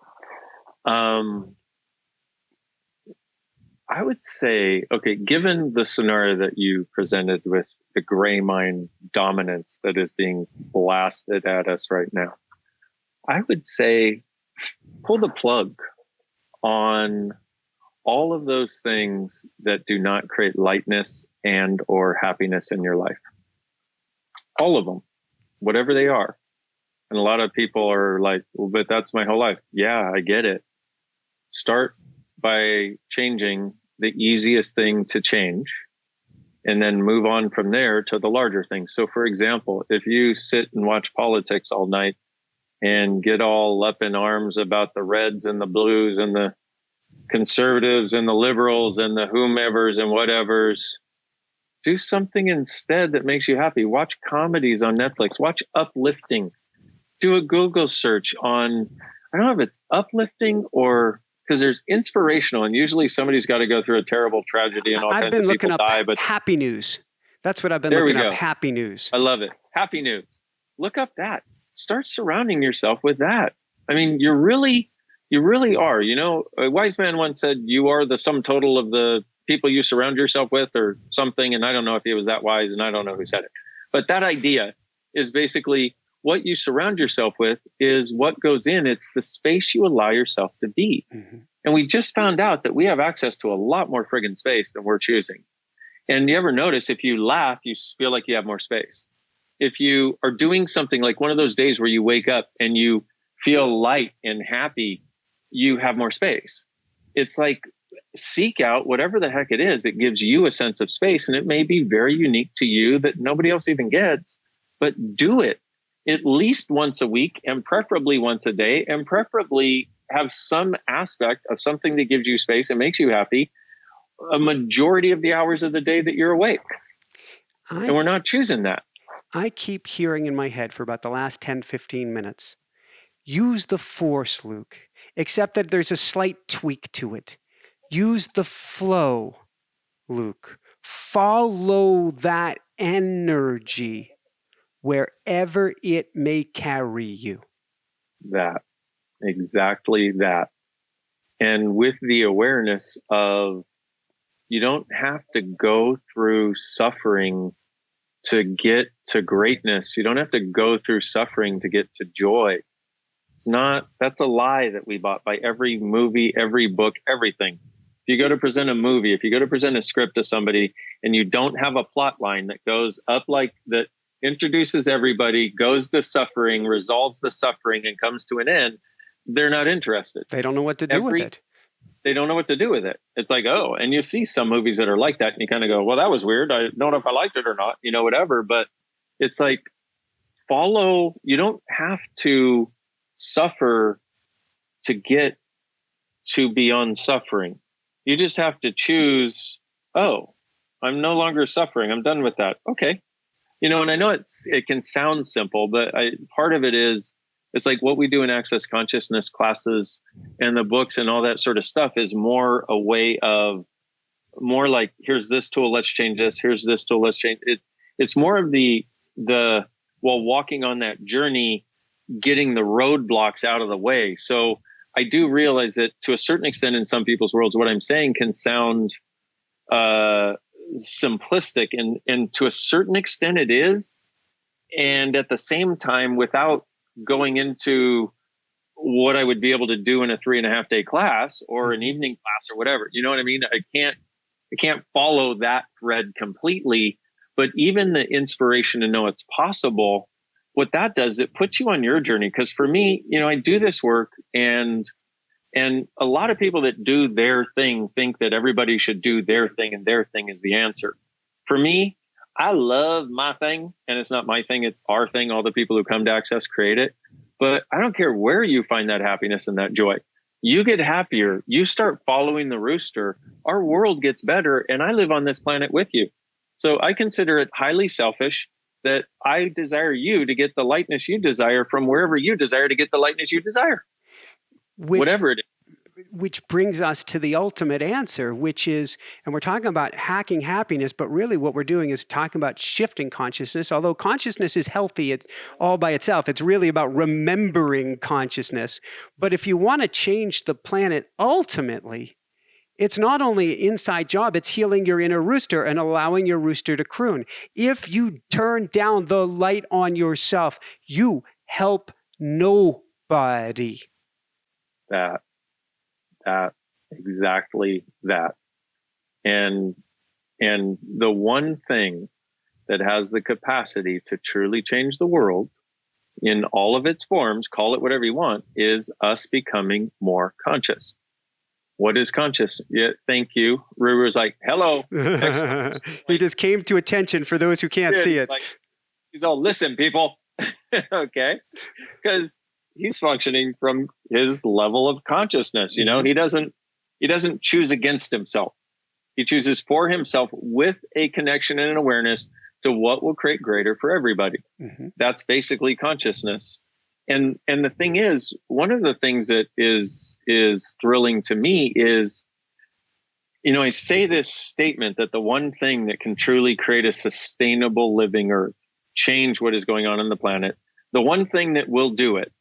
Speaker 2: I would say, okay, given the scenario that you presented with the gray mind dominance that is being blasted at us right now, I would say pull the plug on all of those things that do not create lightness and or happiness in your life. All of them, whatever they are. And a lot of people are like, well, but that's my whole life. Yeah, I get it. Start by changing the easiest thing to change and then move on from there to the larger things. So for example, if you sit and watch politics all night and get all up in arms about the reds and the blues and the conservatives and the liberals and the whomevers and whatevers, do something instead that makes you happy. Watch comedies on Netflix. Watch uplifting. Do a Google search on, I don't know if it's uplifting or, because there's inspirational, and usually somebody's got to go through a terrible tragedy and all kinds of people die. But
Speaker 1: Happy News. That's what I've been looking up. Happy News.
Speaker 2: I love it. Happy News. Look up that. Start surrounding yourself with that. I mean, you really are. A wise man once said, you are the sum total of the people you surround yourself with or something. And I don't know if he was that wise, and I don't know who said it. But that idea is basically what you surround yourself with is what goes in. It's the space you allow yourself to be. Mm-hmm. And we just found out that we have access to a lot more friggin' space than we're choosing. And you ever notice if you laugh, you feel like you have more space. If you are doing something like one of those days where you wake up and you feel light and happy, you have more space. It's like, seek out whatever the heck it is that gives you a sense of space. And it may be very unique to you that nobody else even gets, but do it at least once a week, and preferably once a day, and preferably have some aspect of something that gives you space and makes you happy a majority of the hours of the day that you're awake. And we're not choosing that.
Speaker 1: I keep hearing in my head for about the last 10, 15 minutes, use the force, Luke, except that there's a slight tweak to it. Use the flow, Luke. Follow that energy wherever it may carry you.
Speaker 2: That, exactly that. And with the awareness of you don't have to go through suffering to get to greatness. You don't have to go through suffering to get to joy. That's a lie that we bought by every movie, every book, everything. If you go to present a movie, if you go to present a script to somebody and you don't have a plot line that goes up like that, introduces everybody, goes to suffering, resolves the suffering, and comes to an end, they're not interested.
Speaker 1: They don't know what to do with it.
Speaker 2: they don't know what to do with it. It's like, oh, and you see some movies that are like that, and you kind of go, well, that was weird. I don't know if I liked it or not, whatever. But it's like, you don't have to suffer to get to beyond suffering. You just have to choose, oh, I'm no longer suffering. I'm done with that. Okay. And I know it can sound simple, but part of it is, it's like what we do in Access Consciousness classes and the books and all that sort of stuff is more a way of, more like, here's this tool, let's change this. Here's this tool, let's change it. It's more of the while walking on that journey, getting the roadblocks out of the way. So I do realize that to a certain extent in some people's worlds, what I'm saying can sound simplistic, and to a certain extent it is. And at the same time, without going into what I would be able to do in a 3.5 day class or an evening class or whatever, you know what I mean? I can't follow that thread completely, but even the inspiration to know it's possible, what that does, it puts you on your journey. Because for me, I do this work, and a lot of people that do their thing think that everybody should do their thing, and their thing is the answer. For me, I love my thing, and it's not my thing, it's our thing. All the people who come to Access create it. But I don't care where you find that happiness and that joy. You get happier. You start following the rooster. Our world gets better, and I live on this planet with you. So I consider it highly selfish that I desire you to get the lightness you desire from wherever you desire to get the lightness you desire. Whatever it is.
Speaker 1: Which brings us to the ultimate answer, which is, and we're talking about hacking happiness, but really what we're doing is talking about shifting consciousness. Although consciousness is healthy all by itself, it's really about remembering consciousness. But if you want to change the planet ultimately, it's not only an inside job, it's healing your inner rooster and allowing your rooster to croon. If you turn down the light on yourself, you help nobody.
Speaker 2: Exactly that. And the one thing that has the capacity to truly change the world in all of its forms, call it whatever you want, is us becoming more conscious. What is conscious? Yeah, thank you. Ruru was like, hello.
Speaker 1: He just came to attention for those who can't see it.
Speaker 2: He's all, listen, people. Okay. Because he's functioning from his level of consciousness. He doesn't choose against himself. He chooses for himself with a connection and an awareness to what will create greater for everybody. Mm-hmm. That's basically consciousness. And the thing is, one of the things that is thrilling to me is, I say this statement that the one thing that can truly create a sustainable living earth, change what is going on the planet, the one thing that will do it,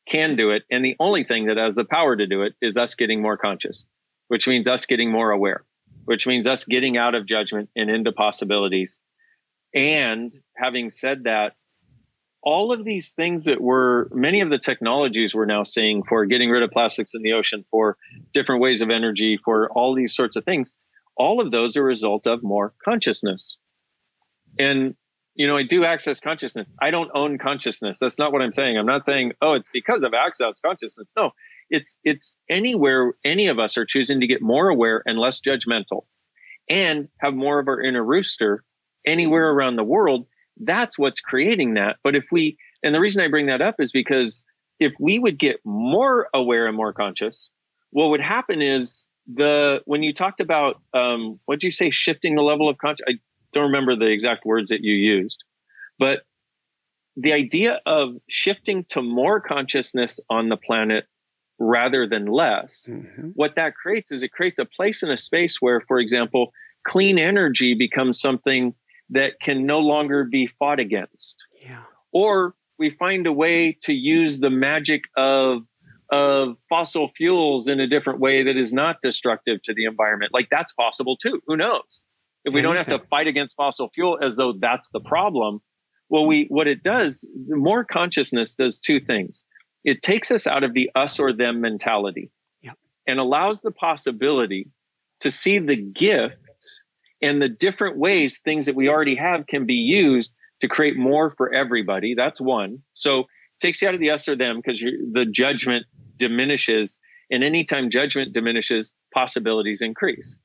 Speaker 2: can do it, and the only thing that has the power to do it is us getting more conscious, which means us getting more aware, which means us getting out of judgment and into possibilities. And having said that, all of these things many of the technologies we're now seeing for getting rid of plastics in the ocean, for different ways of energy, for all these sorts of things, all of those are a result of more consciousness. And, I do access consciousness. I don't own consciousness. That's not what I'm saying. I'm not saying, oh, it's because of access consciousness. No, it's anywhere any of us are choosing to get more aware and less judgmental and have more of our inner rooster anywhere around the world. That's what's creating that. But and the reason I bring that up is because if we would get more aware and more conscious, what would happen is when you talked about, what'd you say, shifting the level of consciousness? I don't remember the exact words that you used, but the idea of shifting to more consciousness on the planet rather than less, what that creates is it creates a place and a space where, for example, clean energy becomes something that can no longer be fought against. Yeah. Or we find a way to use the magic of fossil fuels in a different way that is not destructive to the environment. Like, that's possible too. Who knows? If we don't have to fight against fossil fuel as though that's the problem. Well, what it does, the more consciousness does two things. It takes us out of the us or them mentality and allows the possibility to see the gift and the different ways things that we already have can be used to create more for everybody. That's one. So it takes you out of the us or them because the judgment diminishes. And anytime judgment diminishes, possibilities increase.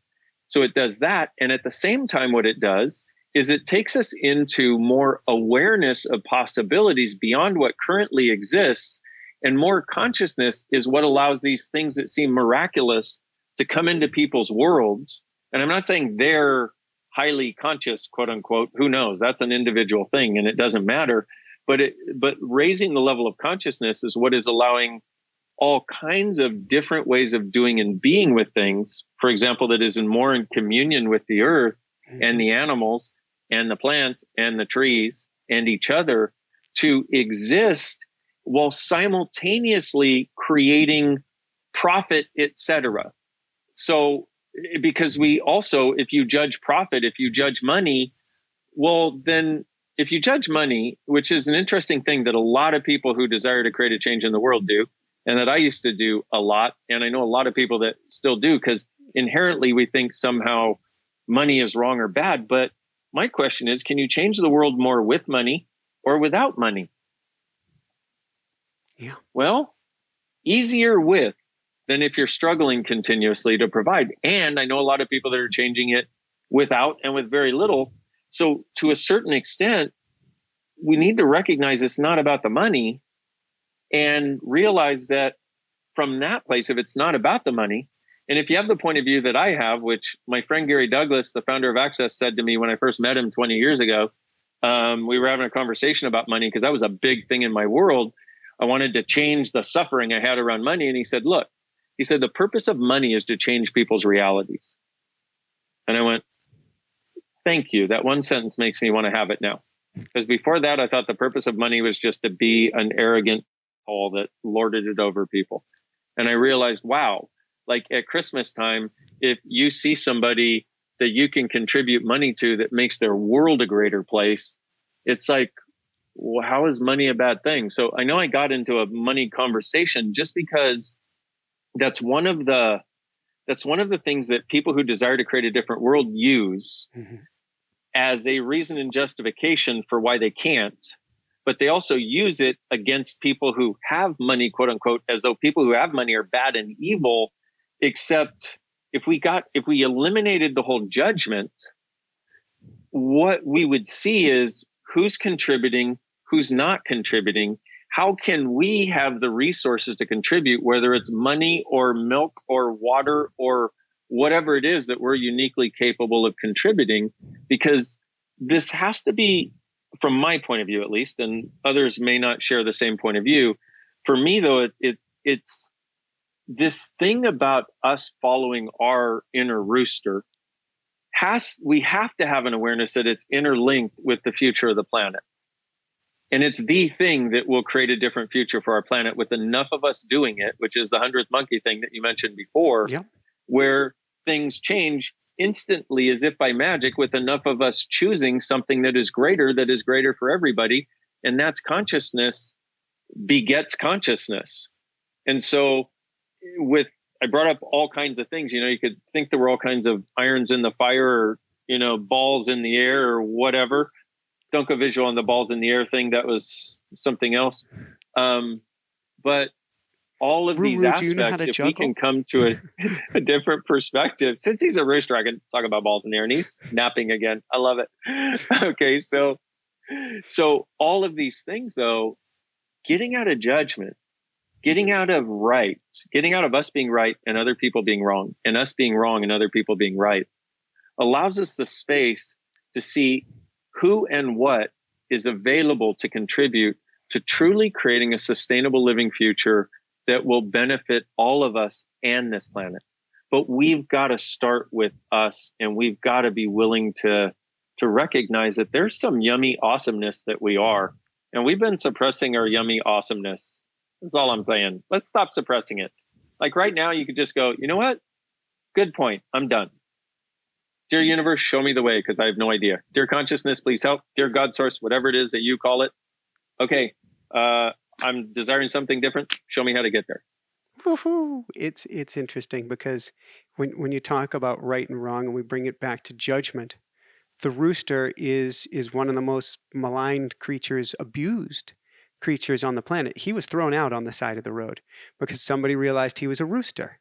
Speaker 2: So it does that. And at the same time, what it does is it takes us into more awareness of possibilities beyond what currently exists. And more consciousness is what allows these things that seem miraculous to come into people's worlds. And I'm not saying they're highly conscious, quote unquote. Who knows? That's an individual thing and it doesn't matter. But raising the level of consciousness is what is allowing all kinds of different ways of doing and being with things, for example, that is more in communion with the earth and the animals and the plants and the trees and each other, to exist while simultaneously creating profit, etc. So, because we also, if you judge profit, if you judge money, well, then if you judge money, which is an interesting thing that a lot of people who desire to create a change in the world do, and that I used to do a lot, and I know a lot of people that still do, because inherently we think somehow money is wrong or bad. But my question is, can you change the world more with money or without money?
Speaker 1: Yeah.
Speaker 2: Well, easier with than if you're struggling continuously to provide. And I know a lot of people that are changing it without and with very little. So to a certain extent, we need to recognize it's not about the money, and realize that from that place, if it's not about the money, and if you have the point of view that I have, which my friend Gary Douglas, the founder of Access, said to me when I first met him 20 years ago, we were having a conversation about money because that was a big thing in my world. I wanted to change the suffering I had around money. And he said, look, he said, the purpose of money is to change people's realities. And I went, thank you. That one sentence makes me want to have it now. Because before that, I thought the purpose of money was just to be an arrogant all that lorded it over people. And I realized, wow, like at Christmas time, if you see somebody that you can contribute money to that makes their world a greater place, it's like, well, how is money a bad thing? So I know I got into a money conversation just because that's one of the things that people who desire to create a different world use as a reason and justification for why they can't. But they also use it against people who have money, quote unquote, as though people who have money are bad and evil. Except if we eliminated the whole judgment, what we would see is who's contributing, who's not contributing. How can we have the resources to contribute, whether it's money or milk or water or whatever it is that we're uniquely capable of contributing? Because this has to be, from my point of view at least, and others may not share the same point of view. For me, though, it's this thing about us following our inner rooster. We have to have an awareness that it's interlinked with the future of the planet. And it's the thing that will create a different future for our planet with enough of us doing it, which is the 100th monkey thing that you mentioned before, where things change instantly as if by magic with enough of us choosing something that is greater for everybody. And that's consciousness begets consciousness. And so I brought up all kinds of things, you could think there were all kinds of irons in the fire or, balls in the air or whatever. Don't go visual on the balls in the air thing. That was something else. But all of these aspects, if we can come to a different perspective, since he's a rooster, I can talk about balls in the air, and he's napping again. I love it. Okay. So all of these things, though, getting out of judgment, getting out of us being right and other people being wrong, and us being wrong and other people being right, allows us the space to see who and what is available to contribute to truly creating a sustainable living future that will benefit all of us and this planet. But we've got to start with us, and we've got to be willing to recognize that there's some yummy awesomeness that we are. And we've been suppressing our yummy awesomeness. That's all I'm saying. Let's stop suppressing it. Like right now, you could just go, you know what? Good point. I'm done. Dear universe, show me the way, because I have no idea. Dear consciousness, please help. Dear God source, whatever it is that you call it. Okay. I'm desiring something different. Show me how to get there.
Speaker 1: Woo-hoo. It's interesting because when you talk about right and wrong and we bring it back to judgment, the rooster is one of the most maligned abused creatures on the planet. He was thrown out on the side of the road because somebody realized he was a rooster.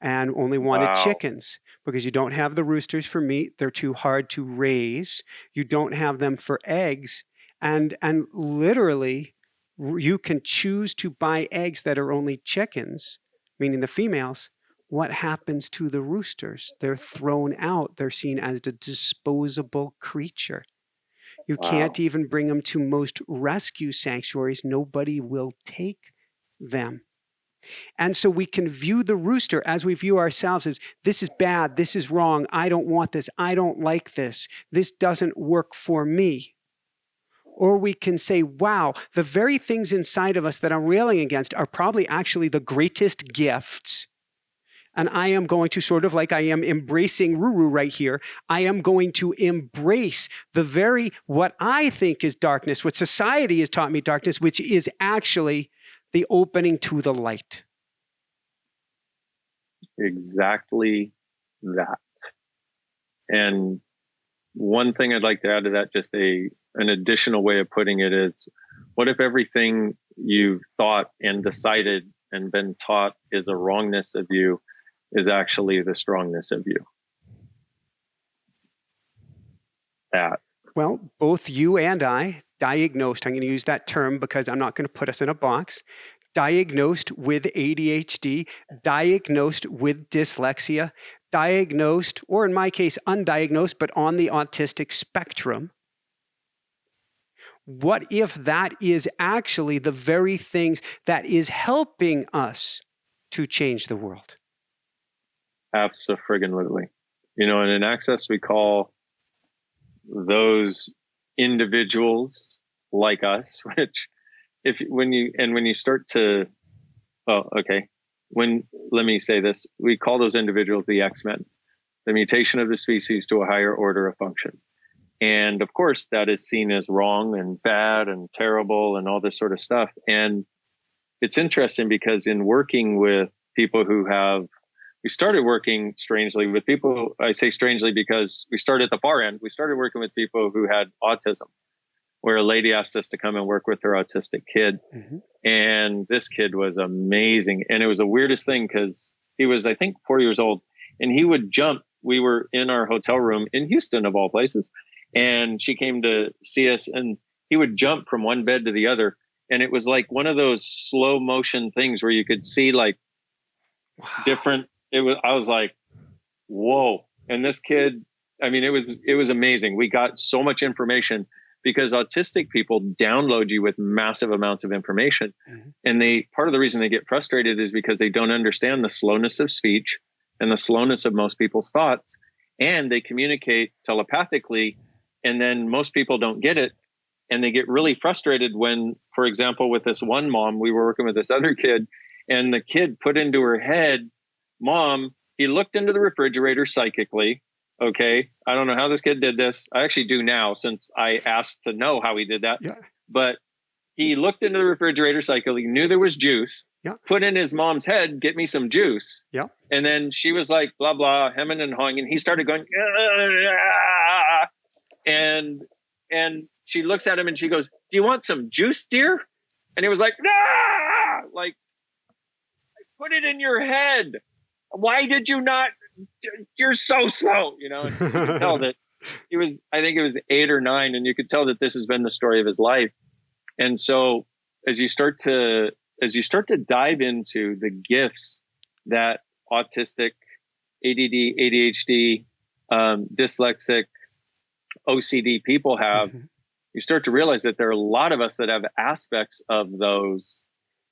Speaker 1: and only wanted
Speaker 2: Wow.
Speaker 1: chickens because you don't have the roosters for meat. They're too hard to raise. You don't have them for eggs. And literally, you can choose to buy eggs that are only chickens, meaning the females. What happens to the roosters? They're thrown out. They're seen as a disposable creature. You can't
Speaker 2: Wow.
Speaker 1: even bring them to most rescue sanctuaries. Nobody will take them. And so we can view the rooster as we view ourselves as this is bad, this is wrong, I don't want this, I don't like this doesn't work for me. Or we can say, wow, the very things inside of us that I'm railing against are probably actually the greatest gifts. And I am going to, sort of like I am embracing Ruru right here, I am going to embrace the very, what I think is darkness, what society has taught me darkness, which is actually the opening to the light.
Speaker 2: Exactly that. And one thing I'd like to add to that, just an additional way of putting it is, what if everything you've thought and decided and been taught is a wrongness of you is actually the strongness of you? That.
Speaker 1: Well, both you and I diagnosed, I'm going to use that term because I'm not going to put us in a box, diagnosed with ADHD, diagnosed with dyslexia, diagnosed, or in my case, undiagnosed, but on the autistic spectrum. What if that is actually the very things that is helping us to change the world?
Speaker 2: Abso-friggin-lutely. You know, and in Access, we call those individuals like us, which when you start to, let me say this, we call those individuals the X-Men, the mutation of the species to a higher order of function. And of course, that is seen as wrong and bad and terrible and all this sort of stuff. And it's interesting because in working with people we started working strangely with people. I say strangely because we started at the far end. We started working with people who had autism, where a lady asked us to come and work with her autistic kid. Mm-hmm. And this kid was amazing. And it was the weirdest thing because he was, I think, 4 years old, and he would jump. We were in our hotel room in Houston, of all places. And she came to see us, and he would jump from one bed to the other. And it was like one of those slow motion things where you could see like different. I was like, whoa. And this kid, I mean, it was amazing. We got so much information because autistic people download you with massive amounts of information. Mm-hmm. And part of the reason they get frustrated is because they don't understand the slowness of speech and the slowness of most people's thoughts. And they communicate telepathically. And then most people don't get it. And they get really frustrated when, for example, with this one mom, we were working with this other kid, and the kid put into her head, Mom, he looked into the refrigerator psychically. Okay. I don't know how this kid did this. I actually do now, since I asked to know how he did that. Yeah. But he looked into the refrigerator psychically, knew there was juice, put in his mom's head, get me some juice. Yeah. And then she was like, blah, blah, hemming and hawing. And he started going, and she looks at him and she goes, do you want some juice, dear? And he was like, nah! Like, I put it in your head. Why did you not? You're so slow, you know. And you could tell that I think it was 8 or 9, and you could tell that this has been the story of his life. And so as you start to dive into the gifts that autistic, ADD, ADHD, dyslexic, OCD people have, mm-hmm. you start to realize that there are a lot of us that have aspects of those,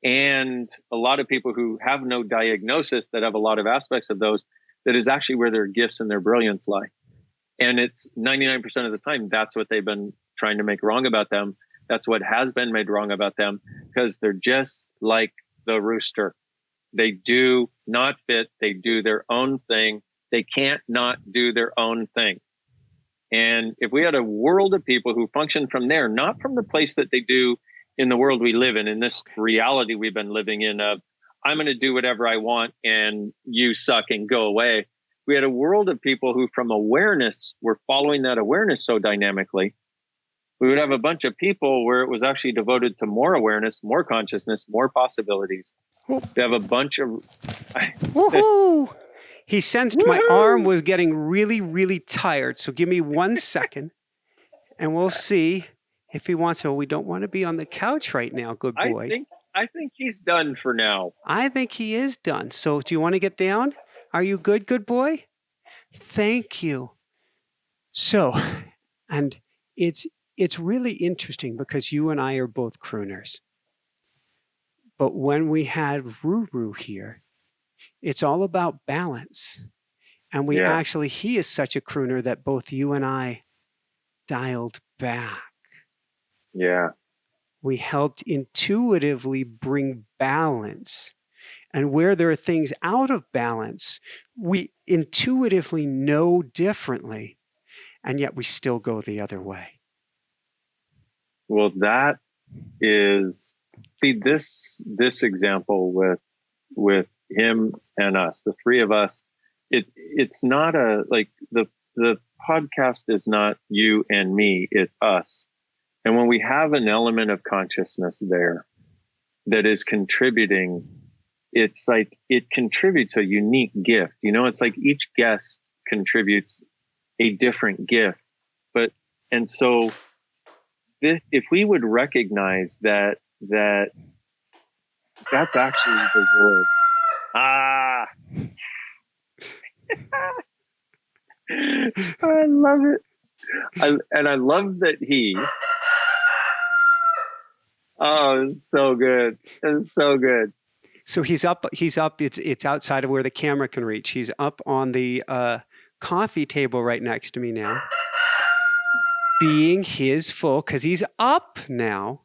Speaker 2: and a lot of people who have no diagnosis that have a lot of aspects of those. That is actually where their gifts and their brilliance lie. And it's 99% of the time, that's what they've been trying to make wrong about them. That's what has been made wrong about them, because they're just like the rooster. They do not fit. They do their own thing. They can't not do their own thing. And if we had a world of people who function from there, not from the place that they do in the world we live in this reality we've been living in of, I'm going to do whatever I want and you suck and go away. We had a world of people who from awareness were following that awareness so dynamically. We would have a bunch of people where it was actually devoted to more awareness, more consciousness, more possibilities. They have a bunch of.
Speaker 1: Woohoo! He sensed my arm
Speaker 2: Woohoo!
Speaker 1: was getting really, really tired. So give me 1 second and we'll see if he wants to. We don't want to be on the couch right now, good boy.
Speaker 2: I think he's done for now.
Speaker 1: I think he is done. So do you want to get down? Are you good, good boy? Thank you. So, and it's really interesting because you and I are both crooners. But when we had Ruru here, it's all about balance. And we actually, he is such a crooner that both you and I dialed back.
Speaker 2: Yeah.
Speaker 1: We helped intuitively bring balance. And where there are things out of balance, we intuitively know differently, and yet we still go the other way.
Speaker 2: Well, that is, see, this example with him and us, the three of us, it's not like the podcast is not you and me, it's us. And when we have an element of consciousness there that is contributing, it's like it contributes a unique gift. You know, it's like each guest contributes a different gift. And so this, if we would recognize that that's actually the word. I love it. I love that he. Oh, it's so good. It's so good.
Speaker 1: So he's up. It's outside of where the camera can reach. He's up on the coffee table right next to me now, being his full, because he's up now,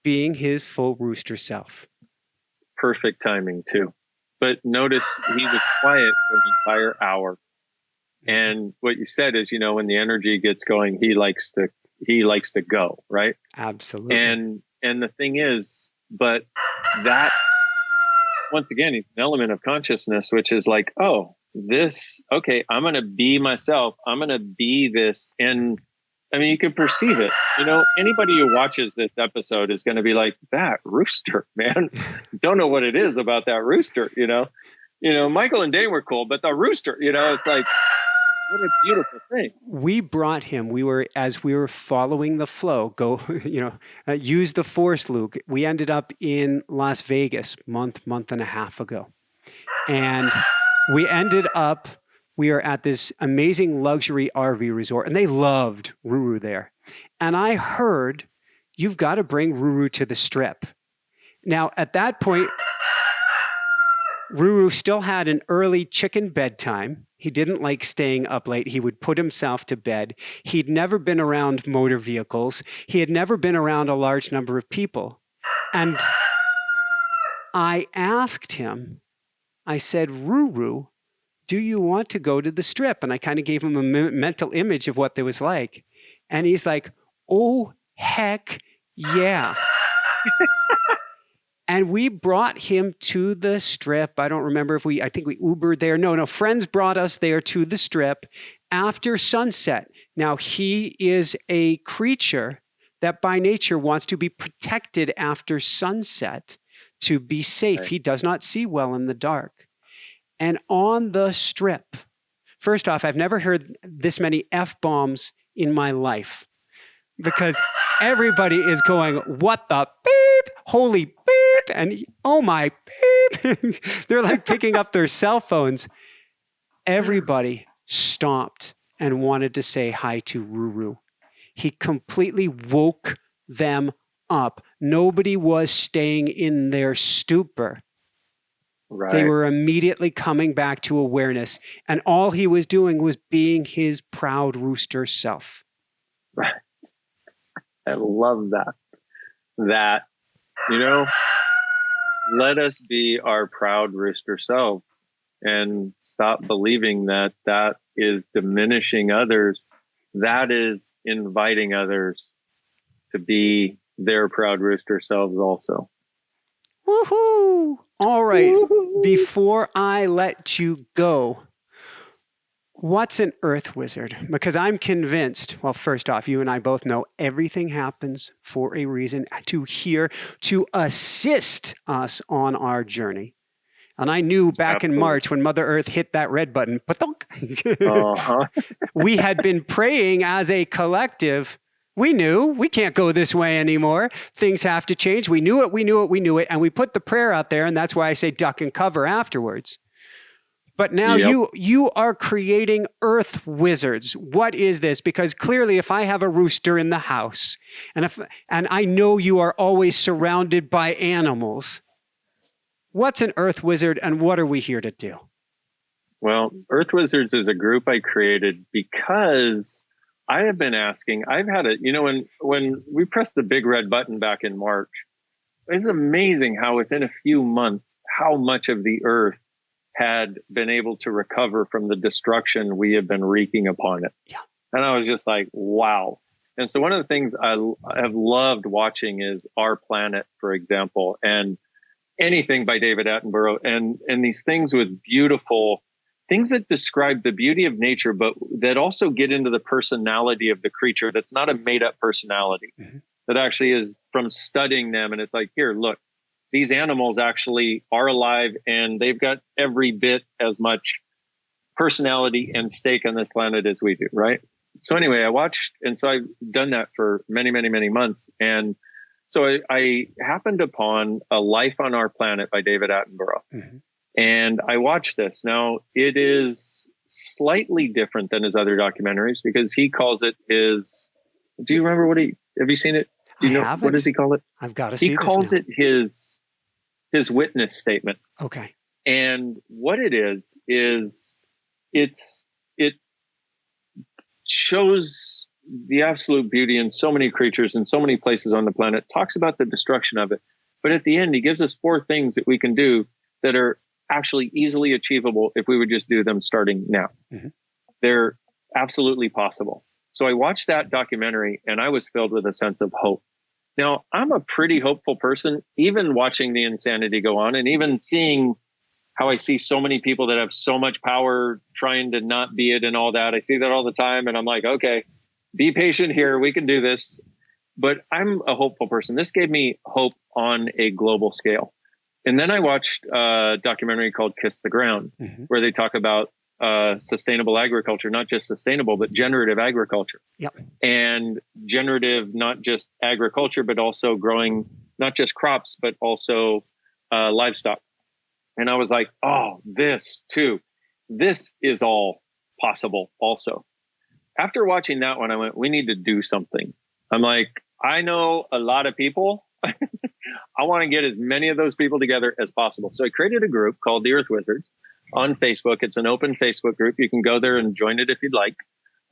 Speaker 1: being his full rooster self.
Speaker 2: Perfect timing too. But notice he was quiet for an entire hour. And what you said is, you know, when the energy gets going, he likes to go, right?
Speaker 1: Absolutely.
Speaker 2: And the thing is, but that, once again, it's an element of consciousness, which is like, oh, this, okay, I'm going to be myself. I'm going to be this. And I mean, you can perceive it. You know, anybody who watches this episode is going to be like, that rooster, man, don't know what it is about that rooster. You know, Michael and Dain were cool, but the rooster, you know, it's like, what a beautiful thing.
Speaker 1: We brought him. As we were following the flow, use the force, Luke. We ended up in Las Vegas month and a half ago. And we are at this amazing luxury RV resort, and they loved Ruru there. And I heard, you've got to bring Ruru to the Strip. Now, at that point, Ruru still had an early chicken bedtime. He didn't like staying up late. He would put himself to bed. He'd never been around motor vehicles. He had never been around a large number of people. And I asked him, I said, Ruru, do you want to go to the Strip? And I kind of gave him a mental image of what it was like. And he's like, oh, heck yeah. And we brought him to the Strip. I don't remember I think we Ubered there. No, friends brought us there to the Strip after sunset. Now, he is a creature that by nature wants to be protected after sunset to be safe. Right. He does not see well in the dark. And on the Strip, first off, I've never heard this many F-bombs in my life because everybody is going, what the beep, holy beep, and oh my beep. They're like picking up their cell phones. Everybody stopped and wanted to say hi to Ruru. He completely woke them up. Nobody was staying in their stupor. Right. They were immediately coming back to awareness, and all he was doing was being his proud rooster self.
Speaker 2: Right. I love that, you know, let us be our proud rooster selves and stop believing that is diminishing others. That is inviting others to be their proud rooster selves also.
Speaker 1: Woohoo! All right. Woo-hoo. Before I let you go, What's an earth wizard? Because I'm convinced, well, first off, you and I both know everything happens for a reason, to assist us on our journey. And I knew back in March when Mother Earth hit that red button, we had been praying as a collective. We knew we can't go this way anymore. Things have to change. We knew it. And we put the prayer out there. And that's why I say duck and cover afterwards. But now you are creating earth wizards. What is this? Because clearly if I have a rooster in the house and I know you are always surrounded by animals, what's an earth wizard and what are we here to do?
Speaker 2: Well, Earth Wizards is a group I created because I have been asking, I've had when we pressed the big red button back in March, it's amazing how within a few months, how much of the earth had been able to recover from the destruction we have been wreaking upon it.
Speaker 1: Yeah.
Speaker 2: And I was just like, wow. And so one of the things I have loved watching is Our Planet, for example, and anything by David Attenborough, and these things with beautiful things that describe the beauty of nature, but that also get into the personality of the creature. That's not a made up personality. Mm-hmm. That actually is from studying them. And it's like, here, look, these animals actually are alive and they've got every bit as much personality and stake on this planet as we do, right? So anyway, I watched, and so I've done that for many, many, many months. And so I happened upon A Life on Our Planet by David Attenborough. Mm-hmm. And I watched this. Now, it is slightly different than his other documentaries because he calls it his, do you remember have you seen it? Do you know, what does he call it?
Speaker 1: I've got to see
Speaker 2: this. He calls it his witness statement.
Speaker 1: Okay.
Speaker 2: And what it is it shows the absolute beauty in so many creatures in so many places on the planet, talks about the destruction of it. But at the end, he gives us 4 things that we can do that are actually easily achievable if we would just do them starting now. Mm-hmm. They're absolutely possible. So I watched that documentary and I was filled with a sense of hope. Now, I'm a pretty hopeful person, even watching the insanity go on and even seeing how I see so many people that have so much power trying to not be it and all that. I see that all the time and I'm like, okay, be patient here. We can do this. But I'm a hopeful person. This gave me hope on a global scale. And then I watched a documentary called Kiss the Ground, mm-hmm. where they talk about sustainable agriculture, not just sustainable, but generative agriculture.
Speaker 1: Yep.
Speaker 2: And generative, not just agriculture, but also growing not just crops, but also livestock. And I was like, oh, this too. This is all possible also. After watching that one, I went, we need to do something. I'm like, I know a lot of people. I want to get as many of those people together as possible. So I created a group called the Earth Wizards on Facebook. It's an open Facebook group. You can go there and join it if you'd like.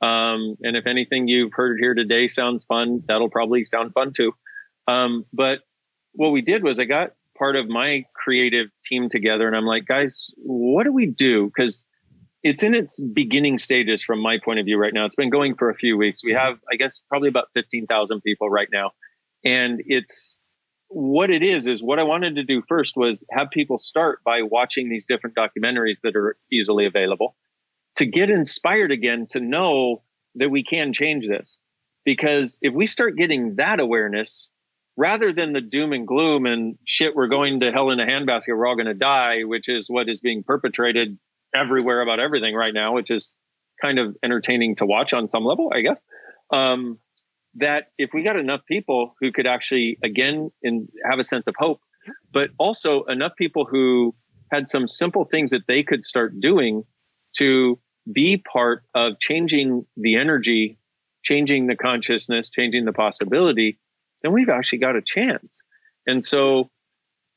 Speaker 2: And if anything you've heard here today sounds fun, that'll probably sound fun too. But what we did was I got part of my creative team together and I'm like, guys, what do we do? Because it's in its beginning stages from my point of view right now. It's been going for a few weeks. We have, I guess, probably about 15,000 people right now. And it's what it is what I wanted to do first was have people start by watching these different documentaries that are easily available to get inspired again, to know that we can change this. Because if we start getting that awareness, rather than the doom and gloom and shit, we're going to hell in a handbasket, we're all going to die, which is what is being perpetrated everywhere about everything right now, which is kind of entertaining to watch on some level, I guess. That if we got enough people who could actually, again, have a sense of hope, but also enough people who had some simple things that they could start doing to be part of changing the energy, changing the consciousness, changing the possibility, then we've actually got a chance. And so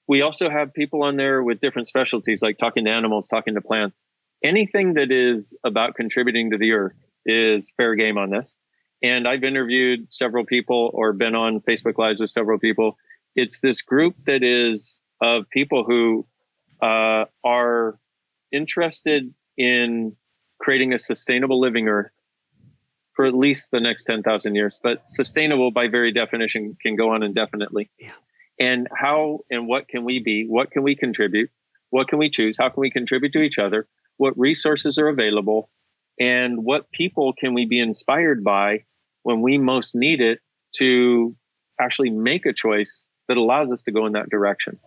Speaker 2: we also have people on there with different specialties, like talking to animals, talking to plants. Anything that is about contributing to the earth is fair game on this. And I've interviewed several people or been on Facebook Lives with several people. It's this group that is of people who are interested in creating a sustainable living earth for at least the next 10,000 years. But sustainable by very definition can go on indefinitely. Yeah. And how and what can we be? What can we contribute? What can we choose? How can we contribute to each other? What resources are available? And what people can we be inspired by when we most need it to actually make a choice that allows us to go in that direction?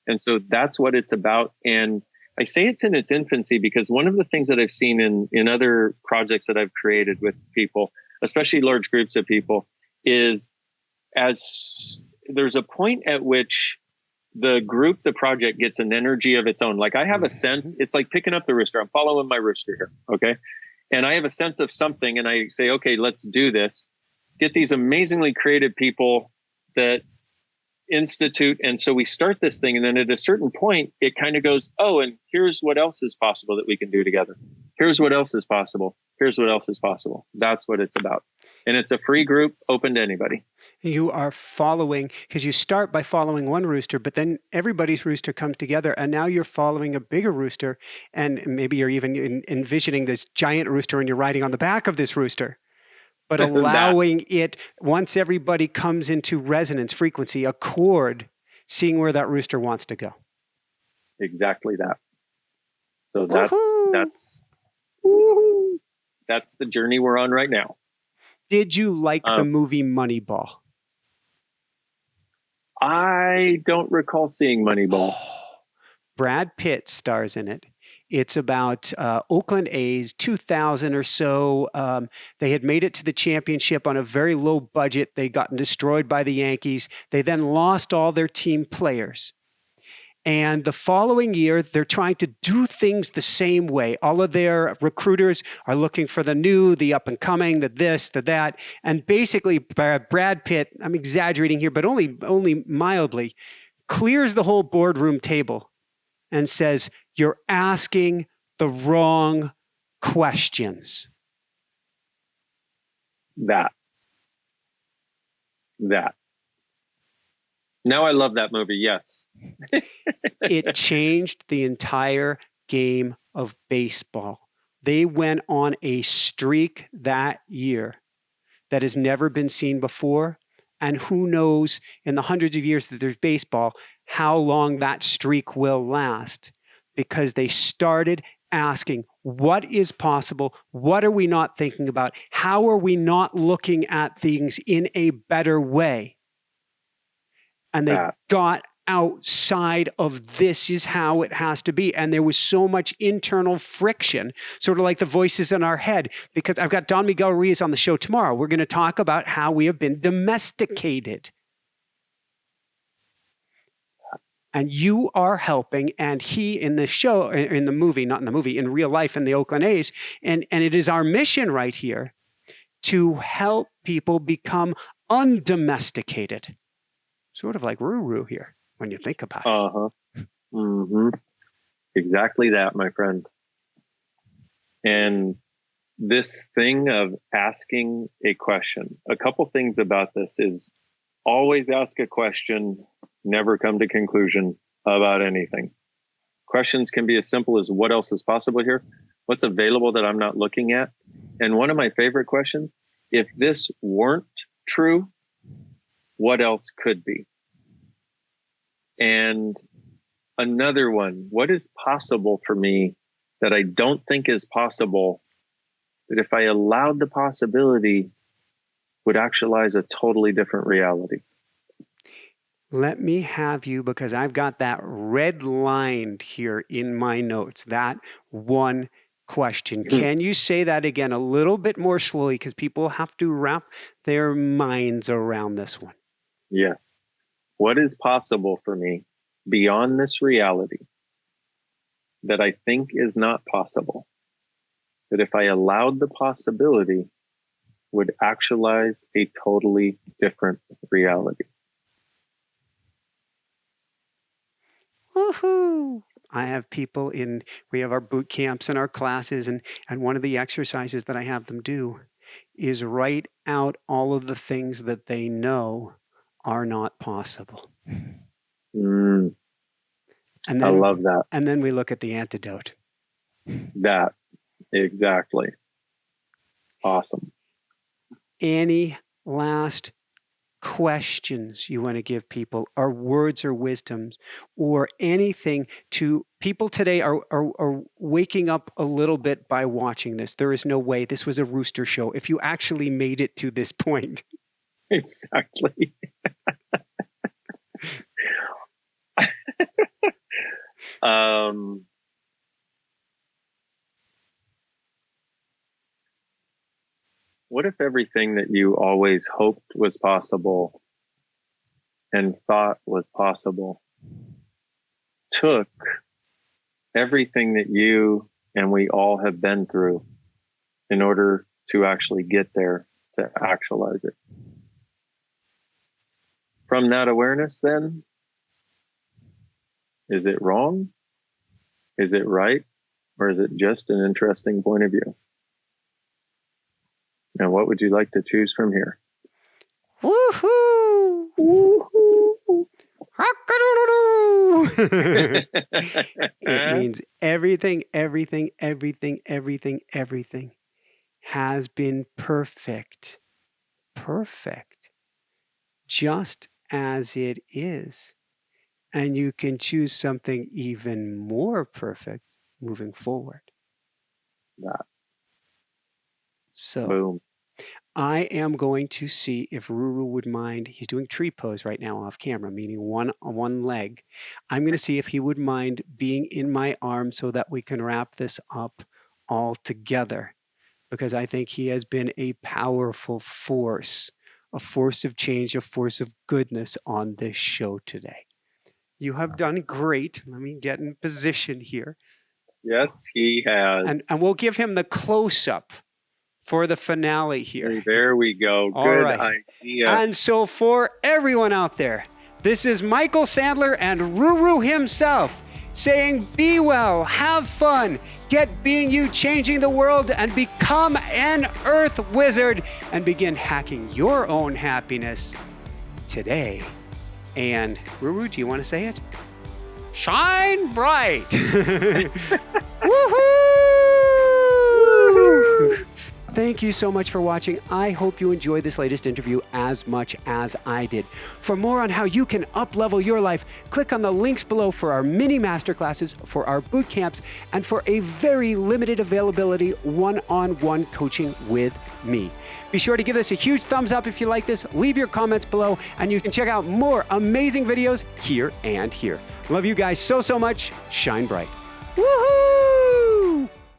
Speaker 2: And so that's what it's about. And I say it's in its infancy because one of the things that I've seen in other projects that I've created with people, especially large groups of people, is as there's a point at which the project gets an energy of its own. Like I have a sense, it's like picking up the rooster. I'm following my rooster here. Okay. And I have a sense of something and I say, okay, let's do this. Get these amazingly creative people that institute. And so we start this thing. And then at a certain point, it kind of goes, oh, and here's what else is possible that we can do together. Here's what else is possible. Here's what else is possible. That's what it's about. And it's a free group open to anybody.
Speaker 1: You are following, because you start by following one rooster, but then everybody's rooster comes together, and now you're following a bigger rooster, and maybe you're even envisioning this giant rooster, and you're riding on the back of this rooster. But allowing it, once everybody comes into resonance, frequency, accord, seeing where that rooster wants to go.
Speaker 2: Exactly that. So that's the journey we're on right now.
Speaker 1: Did you like the movie Moneyball?
Speaker 2: I don't recall seeing Moneyball.
Speaker 1: Brad Pitt stars in it. It's about Oakland A's, 2000 or so. They had made it to the championship on a very low budget. They'd gotten destroyed by the Yankees. They then lost all their team players. And the following year, they're trying to do things the same way. All of their recruiters are looking for the new, the up and coming, the this, the that. And basically, Brad Pitt, I'm exaggerating here, but only mildly, clears the whole boardroom table and says, "You're asking the wrong questions."
Speaker 2: That. Now I love that movie, yes.
Speaker 1: It changed the entire game of baseball. They went on a streak that year that has never been seen before. And who knows, in the hundreds of years that there's baseball, how long that streak will last. Because they started asking, what is possible? What are we not thinking about? How are we not looking at things in a better way? And they got outside of this is how it has to be. And there was so much internal friction, sort of like the voices in our head, because I've got Don Miguel Ruiz on the show tomorrow. We're going to talk about how we have been domesticated. And you are helping, and he in the show, in the movie, not in the movie, in real life in the Oakland A's, and it is our mission right here to help people become undomesticated. Sort of like Ruru here, when you think about it.
Speaker 2: Mm-hmm. Exactly that, my friend. And this thing of asking a question, a couple things about this is always ask a question, never come to conclusion about anything. Questions can be as simple as what else is possible here? What's available that I'm not looking at? And one of my favorite questions, if this weren't true, what else could be? And another one, what is possible for me that I don't think is possible, that if I allowed the possibility would actualize a totally different reality?
Speaker 1: Let me have you, because I've got that redlined here in my notes, that one question. Can you say that again a little bit more slowly, because people have to wrap their minds around this one?
Speaker 2: Yes. What is possible for me beyond this reality that I think is not possible, that if I allowed the possibility would actualize a totally different reality?
Speaker 1: Woohoo! I have people we have our boot camps and our classes, and one of the exercises that I have them do is write out all of the things that they know are not possible.
Speaker 2: And then, I love that.
Speaker 1: And then we look at the antidote.
Speaker 2: That, exactly. Awesome.
Speaker 1: Any last questions you want to give people, or words or wisdoms, or anything to people today are waking up a little bit by watching this. There is no way this was a Rooster show if you actually made it to this point.
Speaker 2: Exactly. What if everything that you always hoped was possible and thought was possible took everything that you and we all have been through in order to actually get there, to actualize it? From that awareness, then, is it wrong? Is it right? Or is it just an interesting point of view? And what would you like to choose from here?
Speaker 1: Woohoo!
Speaker 2: Woohoo!
Speaker 1: It means everything has been perfect. Perfect. Just as it is. And you can choose something even more perfect moving forward.
Speaker 2: That.
Speaker 1: So
Speaker 2: Boom.
Speaker 1: I am going to see if Ruru would mind. He's doing tree pose right now off camera, meaning one leg. I'm going to see if he would mind being in my arms so that we can wrap this up all together, because I think he has been a powerful force, a force of change, a force of goodness on this show today. You have done great. Let me get in position here.
Speaker 2: Yes, he has.
Speaker 1: And we'll give him the close-up for the finale here.
Speaker 2: There we go.
Speaker 1: All
Speaker 2: Good
Speaker 1: right.
Speaker 2: idea.
Speaker 1: And so for everyone out there, this is Michael Sandler and Ruru himself saying, be well, have fun, get being you, changing the world, and become an Earth wizard, and begin hacking your own happiness today. And Ruru, do you want to say it? Shine bright. Woohoo! Thank you so much for watching. I hope you enjoyed this latest interview as much as I did. For more on how you can up-level your life, click on the links below for our mini masterclasses, for our boot camps, and for a very limited availability one-on-one coaching with me. Be sure to give this a huge thumbs up if you like this, leave your comments below, and you can check out more amazing videos here and here. Love you guys so much. Shine bright. Woohoo!